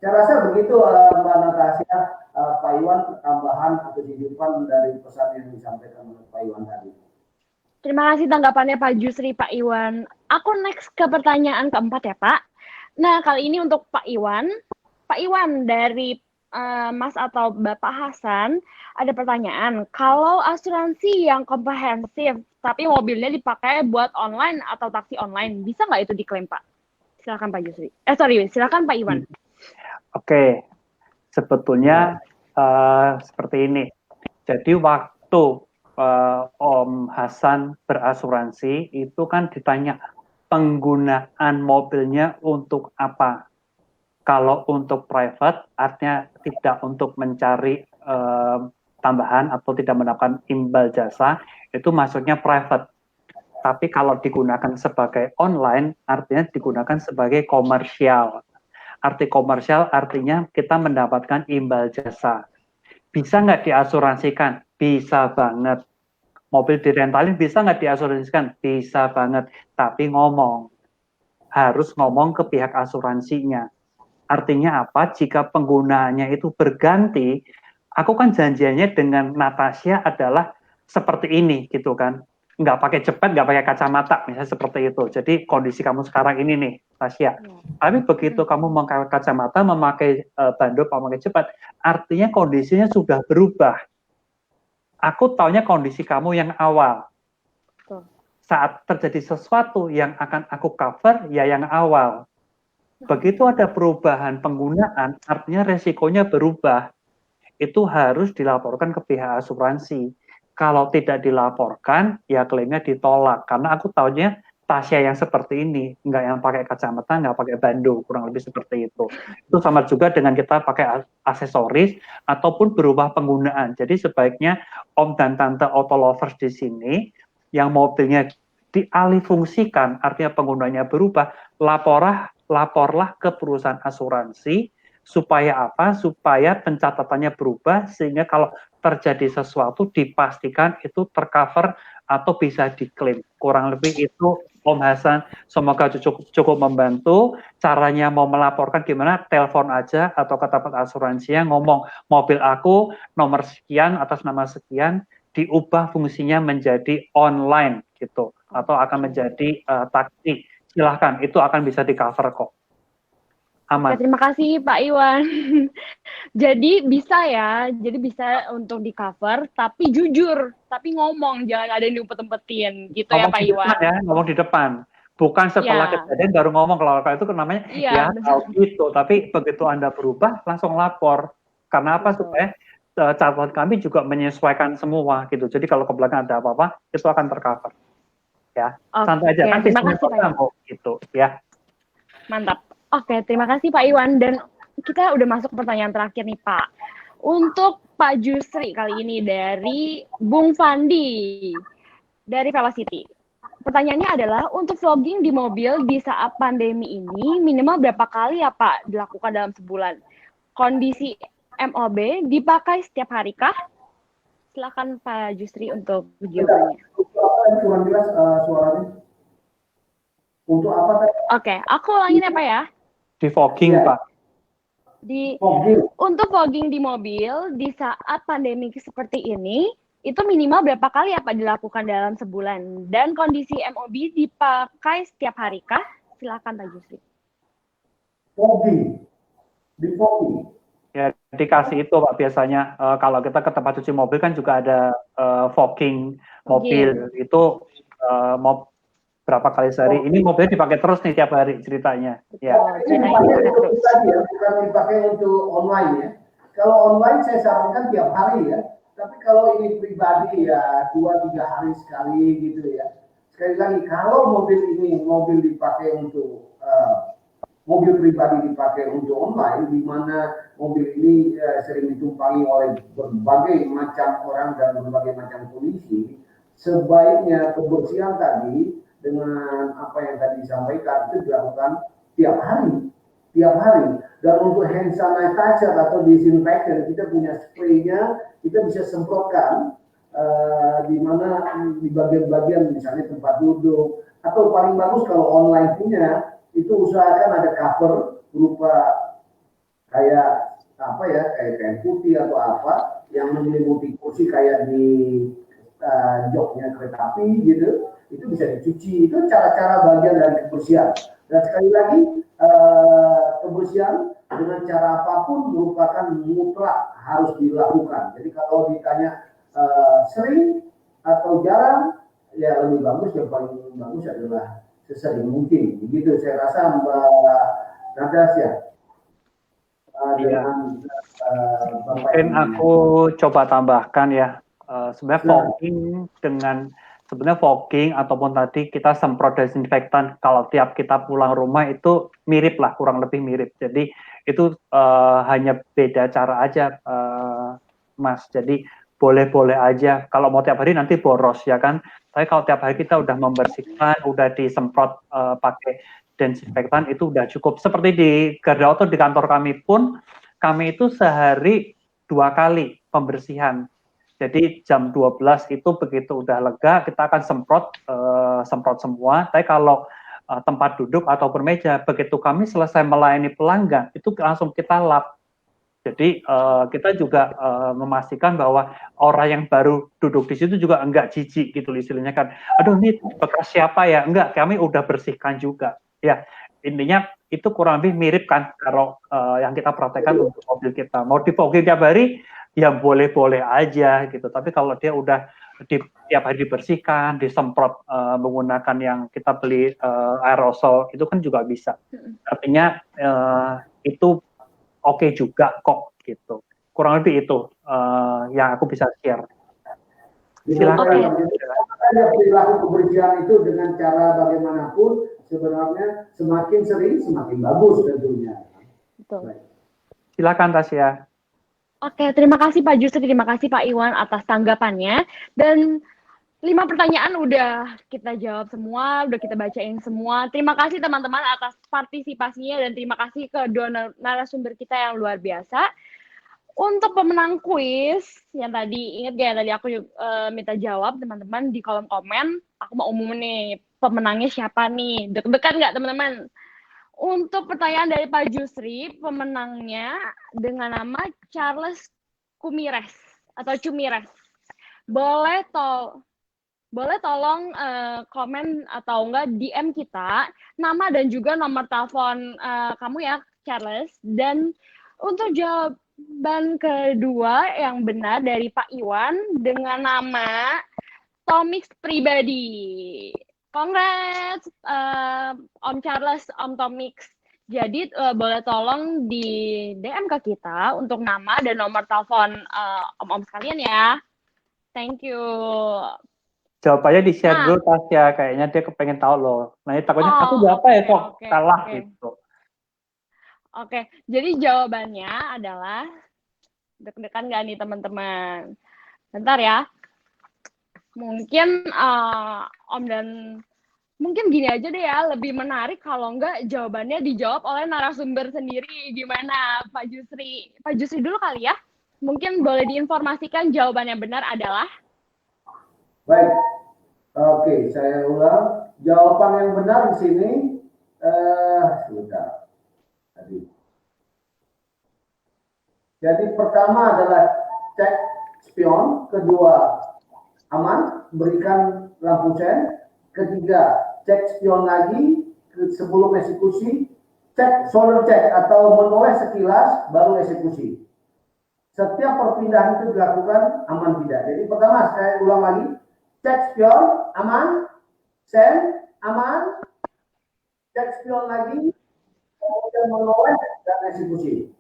Saya rasa begitu Mbak Natasha, Pak Iwan, tambahan atau titipan dari pesan yang disampaikan oleh Pak Iwan tadi. Terima kasih tanggapannya Pak Jusri, Pak Iwan. Aku next ke pertanyaan keempat ya Pak. Nah kali ini untuk Pak Iwan. Pak Iwan dari Mas atau Bapak Hasan ada pertanyaan. Kalau asuransi yang komprehensif tapi mobilnya dipakai buat online atau taksi online, bisa nggak itu diklaim Pak? Silakan Pak Jusri. Silakan Pak Iwan. Oke, sebetulnya seperti ini. Jadi waktu Om Hasan berasuransi itu kan ditanya penggunaan mobilnya untuk apa. Kalau untuk private artinya tidak untuk mencari tambahan atau tidak mendapatkan imbal jasa, itu maksudnya private. Tapi kalau digunakan sebagai online artinya digunakan sebagai komersial. Arti komersial artinya kita mendapatkan imbal jasa. Bisa nggak diasuransikan? Bisa banget. Mobil direntalin bisa nggak diasuransikan? Bisa banget. Tapi harus ngomong ke pihak asuransinya. Artinya apa? Jika penggunaannya itu berganti, aku kan janjiannya dengan Natasha adalah seperti ini gitu kan. Nggak pakai jepit, nggak pakai kacamata, misalnya seperti itu. Jadi kondisi kamu sekarang ini nih, Tasya. Tapi begitu kamu memakai kacamata, memakai bandul, memakai jepit, artinya kondisinya sudah berubah. Aku taunya kondisi kamu yang awal. Saat terjadi sesuatu yang akan aku cover, ya yang awal. Begitu ada perubahan penggunaan, artinya resikonya berubah. Itu harus dilaporkan ke pihak asuransi. Kalau tidak dilaporkan, ya klaimnya ditolak. Karena aku taunya Tasya yang seperti ini, nggak yang pakai kacamata, nggak pakai bandul, kurang lebih seperti itu. Itu sama juga dengan kita pakai aksesoris ataupun berubah penggunaan. Jadi sebaiknya Om dan Tante Auto Lovers di sini, yang mobilnya dialihfungsikan, artinya penggunanya berubah, laporlah ke perusahaan asuransi. Supaya apa? Supaya pencatatannya berubah sehingga kalau terjadi sesuatu dipastikan itu tercover atau bisa diklaim. Kurang lebih itu Om Hasan. Semoga cukup membantu. Caranya mau melaporkan gimana? Telepon aja atau ke tempat asuransinya ngomong mobil aku nomor sekian atas nama sekian diubah fungsinya menjadi online gitu atau akan menjadi taksi. Silahkan, itu akan bisa di cover kok. Aman. Oke, terima kasih Pak Iwan. Jadi bisa untuk di cover, tapi jujur, tapi ngomong, jangan ada yang diumpet-umpetin, gitu ya Pak Iwan. Ngomong di depan, bukan setelah kejadian baru ngomong. Kalau itu kan namanya gitu. Tapi begitu Anda berubah, langsung lapor. Karena apa? Supaya catatan kami juga menyesuaikan semua gitu. Jadi kalau ke belakang ada apa-apa, itu akan tercover. Ya, santai aja. Kan terima kasih Pak Iwan. Gitu ya. Mantap. Oke, terima kasih Pak Iwan. Dan kita udah masuk ke pertanyaan terakhir nih Pak. Untuk Pak Jusri kali ini dari Bung Fandi dari Velocity. Pertanyaannya adalah, untuk vlogging di mobil di saat pandemi ini minimal berapa kali ya Pak dilakukan dalam sebulan? Kondisi MOB dipakai setiap hari kah? Silakan Pak Jusri untuk jawabannya. Kurang jelas suaranya. Untuk apa? Oke, aku ulangin ya Pak ya. Di vlogging Pak. Untuk vlogging di mobil di saat pandemi seperti ini, itu minimal berapa kali ya Pak dilakukan dalam sebulan? Dan kondisi MOB dipakai setiap hari kah? Silakan Pak Jusri. Di vlogging. Ya, dikasih itu Pak biasanya. Kalau kita ke tempat cuci mobil kan juga ada vlogging mobil. Itu mau berapa kali sehari? Ini mobilnya dipakai terus nih tiap hari ceritanya. Ya. Bukan dipakai untuk online ya. Kalau online saya sarankan tiap hari ya. Tapi kalau ini pribadi ya 2-3 hari sekali gitu ya. Sekali lagi kalau mobil dipakai untuk mobil pribadi dipakai untuk online, di mana mobil ini sering ditumpangi oleh berbagai macam orang dan berbagai macam kondisi, sebaiknya kebersihan tadi dengan apa yang tadi disampaikan itu dilakukan tiap hari. Dan untuk hand sanitizer atau disinfektan, kita punya spraynya, kita bisa semprotkan di mana di bagian-bagian misalnya tempat duduk, atau paling bagus kalau online punya itu usahakan ada cover berupa kayak apa ya, kayak kain putih atau apa yang menyelimuti kursi kayak di joknya kereta api gitu. Itu bisa dicuci. Itu cara-cara bagian dari kebersihan. Dan sekali lagi kebersihan dengan cara apapun merupakan mutlak harus dilakukan. Jadi kalau ditanya sering atau jarang, ya lebih bagus, yang paling bagus adalah sesering mungkin. Begitu saya rasa Mbak Natasha. Mungkin aku coba tambahkan ya. Sebenarnya fogging ataupun tadi kita semprot desinfektan kalau tiap kita pulang rumah itu mirip lah, kurang lebih mirip. Jadi itu hanya beda cara aja, Mas. Jadi boleh-boleh aja. Kalau mau tiap hari nanti boros ya kan. Tapi kalau tiap hari kita udah membersihkan, udah disemprot pakai desinfektan itu udah cukup. Seperti di Garda Auto di kantor kami pun, kami itu sehari 2 kali pembersihan. Jadi jam 12 itu begitu udah lega, kita akan semprot semua. Tapi kalau tempat duduk ataupun meja. Begitu kami selesai melayani pelanggan, itu langsung kita lap. Jadi kita juga memastikan bahwa orang yang baru duduk di situ juga enggak jijik gitu istilahnya kan. Aduh ini bekas siapa ya? Enggak, kami udah bersihkan juga. Ya, intinya itu kurang lebih mirip kan kalau yang kita praktekkan untuk mobil kita. Mau difogging tiap hari ya boleh-boleh aja gitu. Tapi kalau dia udah tiap hari dibersihkan, disemprot menggunakan yang kita beli aerosol, itu kan juga bisa. Artinya itu oke juga kok gitu. Kurang lebih itu yang aku bisa share. Silakan. Perilaku kebersihan itu dengan cara bagaimanapun sebenarnya semakin sering semakin bagus tentunya. Betul. Silakan Tasya. Oke, terima kasih Pak Jusri, terima kasih Pak Iwan atas tanggapannya. Dan 5 pertanyaan udah kita jawab semua, udah kita bacain semua. Terima kasih teman-teman atas partisipasinya dan terima kasih ke dua narasumber kita yang luar biasa. Untuk pemenang kuis yang tadi, ingat gak yang tadi aku minta jawab teman-teman di kolom komen, aku mau umumin nih pemenangnya siapa nih. Deg-degan nggak teman-teman? Untuk pertanyaan dari Pak Jusri, pemenangnya dengan nama Charles Kumires atau Cumires. Boleh tolong komen atau enggak DM kita nama dan juga nomor telepon kamu ya Charles. Dan untuk jawaban kedua yang benar dari Pak Iwan dengan nama Tomix pribadi. Congrats Om Charles, Om Tomix. Jadi boleh tolong di DM ke kita untuk nama dan nomor telepon om-om sekalian ya. Thank you. Jawabannya di share dulu Tasya, kayaknya dia kepengen tahu loh. Nah, takutnya aku apa ya kok kalah gitu. Oke, jadi jawabannya adalah deg-degan nggak nih teman-teman? Bentar ya. Mungkin Om dan mungkin gini aja deh ya, lebih menarik kalau nggak jawabannya dijawab oleh narasumber sendiri. Gimana Pak Jusri? Pak Jusri dulu kali ya. Mungkin boleh diinformasikan jawaban yang benar adalah? Baik, oke, saya ulang. Jawaban yang benar di sini sudah tadi. Jadi pertama adalah cek spion, kedua aman, berikan lampu sen, ketiga cek spion lagi sebelum eksekusi, cek shoulder check atau menoleh sekilas baru eksekusi. Setiap perpindahan itu dilakukan aman tidak. Jadi pertama saya ulang lagi. Cek spion, aman, sen, aman, cek spion lagi, kemudian menoleh dan eksekusi.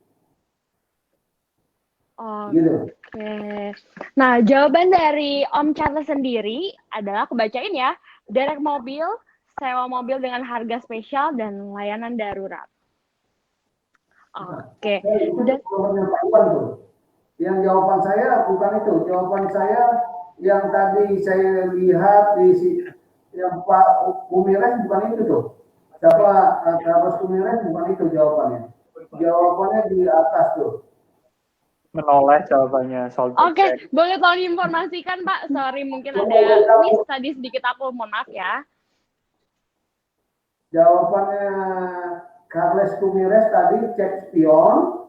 Gitu. Oke. Nah, jawaban dari Om Charles sendiri adalah, aku bacain ya, derek mobil, sewa mobil dengan harga spesial, dan layanan darurat. Oke. Yang jawaban saya bukan itu. Jawaban saya yang tadi saya lihat di yang Pak Kumires bukan itu tuh. Siapa Pak Kumires bukan itu jawabannya. Jawabannya di atas tuh. Menoleh jawabannya. Oke, boleh tolong diinformasikan Pak? Sorry, mungkin ada miss tadi sedikit, aku mohon maaf ya. Jawabannya Charles Kumires tadi cek spion,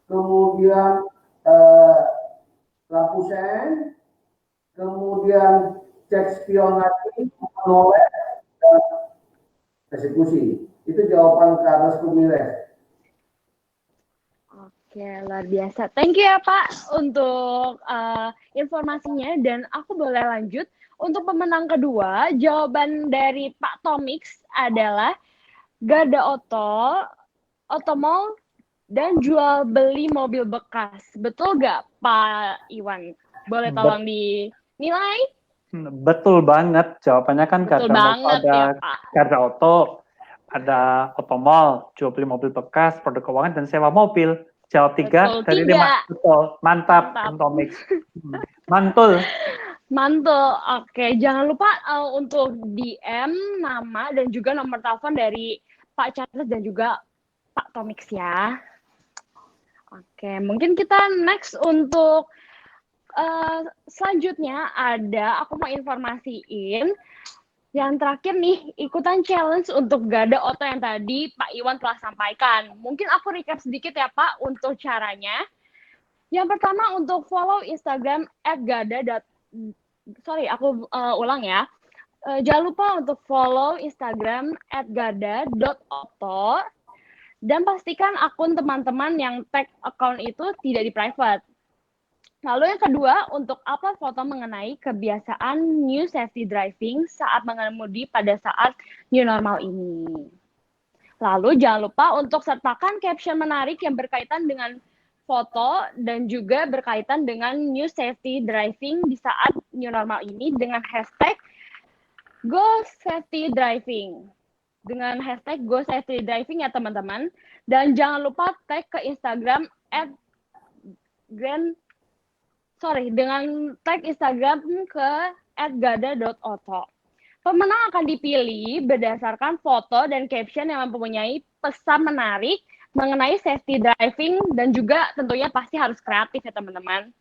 kemudian lampu sen, kemudian cek spion lagi, menoleh, dan eksekusi. Itu jawaban Charles Kumires. Oke, luar biasa. Thank you ya Pak untuk informasinya, dan aku boleh lanjut. Untuk pemenang kedua, jawaban dari Pak Tomix adalah Garda Oto, Otomall, dan jual beli mobil bekas. Betul nggak Pak Iwan? Boleh tolong dinilai? Betul banget. Jawabannya kan ada Garda Oto, ada Otomall, jual beli mobil bekas, produk keuangan, dan sewa mobil. Jawab 3 dari 5. Betul. Mantap. Tomix. Mantul. Oke, jangan lupa untuk DM nama dan juga nomor telepon dari Pak Charles dan juga Pak Tomix ya. Oke, mungkin kita next untuk selanjutnya aku mau informasiin Yang terakhir nih, ikutan challenge untuk Gada Oto yang tadi Pak Iwan telah sampaikan. Mungkin aku recap sedikit ya Pak untuk caranya. Yang pertama untuk follow Instagram @gada. Aku ulang ya. Jangan lupa untuk follow Instagram @gada.oto dan pastikan akun teman-teman yang tag account itu tidak di private. Lalu yang kedua, untuk upload foto mengenai kebiasaan new safety driving saat mengemudi pada saat new normal ini. Lalu jangan lupa untuk sertakan caption menarik yang berkaitan dengan foto dan juga berkaitan dengan new safety driving di saat new normal ini dengan hashtag Go Safety Driving. Dengan hashtag Go Safety Driving ya teman-teman. Dan jangan lupa tag ke Instagram dengan tag Instagram ke @gada.oto. Pemenang akan dipilih berdasarkan foto dan caption yang mempunyai pesan menarik mengenai safety driving dan juga tentunya pasti harus kreatif ya teman-teman.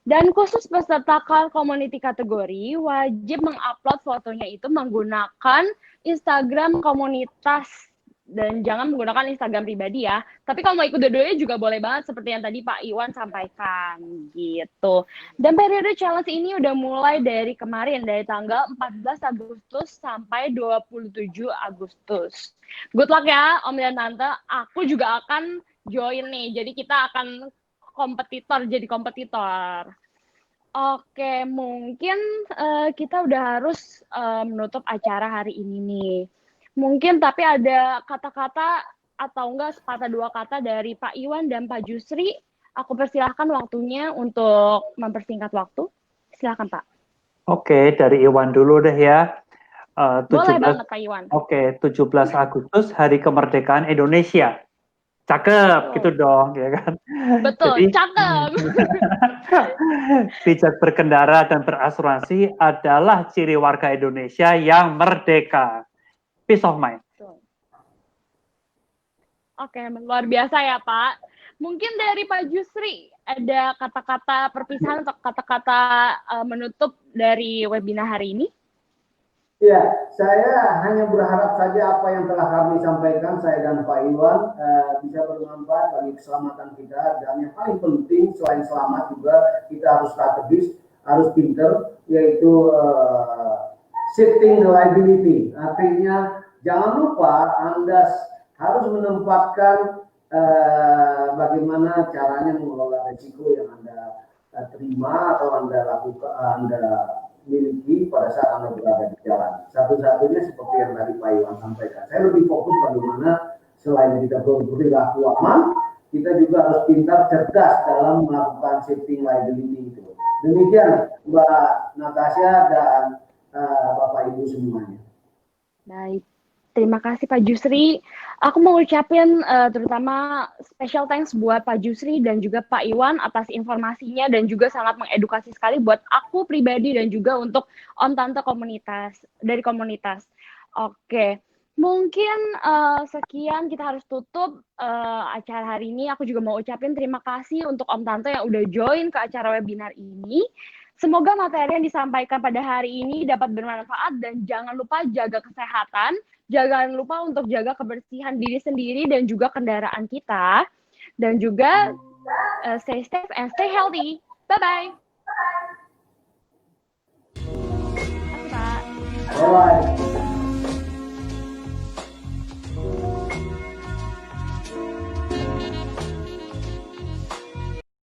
Dan khusus peserta community kategori wajib mengupload fotonya itu menggunakan Instagram komunitas dan jangan menggunakan Instagram pribadi ya. Tapi kalau mau ikut dua-duanya juga boleh banget seperti yang tadi Pak Iwan sampaikan gitu. Dan periode challenge ini udah mulai dari kemarin, dari tanggal 14 Agustus sampai 27 Agustus. Good luck ya Om dan Tante. Aku juga akan join nih. Jadi kita akan jadi kompetitor. Oke, mungkin kita udah harus menutup acara hari ini nih. Mungkin tapi ada kata-kata atau enggak sepatah dua kata dari Pak Iwan dan Pak Jusri. Aku persilahkan waktunya untuk mempersingkat waktu. Silakan Pak. Oke, dari Iwan dulu deh ya. Boleh banget Pak Iwan. Oke, 17 Agustus Hari Kemerdekaan Indonesia. Cakep, gitu dong, ya kan? Betul, jadi, cakep. Bijak berkendara dan berasuransi adalah ciri warga Indonesia yang merdeka. Peace of mind. Oke, luar biasa ya Pak. Mungkin dari Pak Jusri, ada kata-kata perpisahan atau kata-kata menutup dari webinar hari ini? Ya, saya hanya berharap saja apa yang telah kami sampaikan, saya dan Pak Iwan, bisa bermanfaat bagi keselamatan kita. Dan yang paling penting, selain selamat juga, kita harus strategis, harus pinter, yaitu shifting reliability. Artinya, jangan lupa Anda harus menempatkan bagaimana caranya mengelola risiko yang Anda terima atau Anda lakukan, Anda miliki pada saat Anda berada di jalan. Satu-satunya seperti yang tadi Pak Iwan sampaikan. Saya lebih fokus bagaimana selain kita berperilaku aman, kita juga harus pintar, cerdas dalam melakukan shifting liability itu. Demikian Mbak Natasha dan Bapak Ibu semuanya. Baik. Terima kasih Pak Jusri. Aku mau ucapin terutama special thanks buat Pak Jusri dan juga Pak Iwan atas informasinya dan juga sangat mengedukasi sekali buat aku pribadi dan juga untuk Om Tante dari komunitas. Oke, mungkin sekian kita harus tutup acara hari ini. Aku juga mau ucapin terima kasih untuk Om Tante yang udah join ke acara webinar ini. Semoga materi yang disampaikan pada hari ini dapat bermanfaat dan jangan lupa jaga kesehatan, jangan lupa untuk jaga kebersihan diri sendiri dan juga kendaraan kita, dan juga stay safe and stay healthy. Bye-bye. Bye-bye.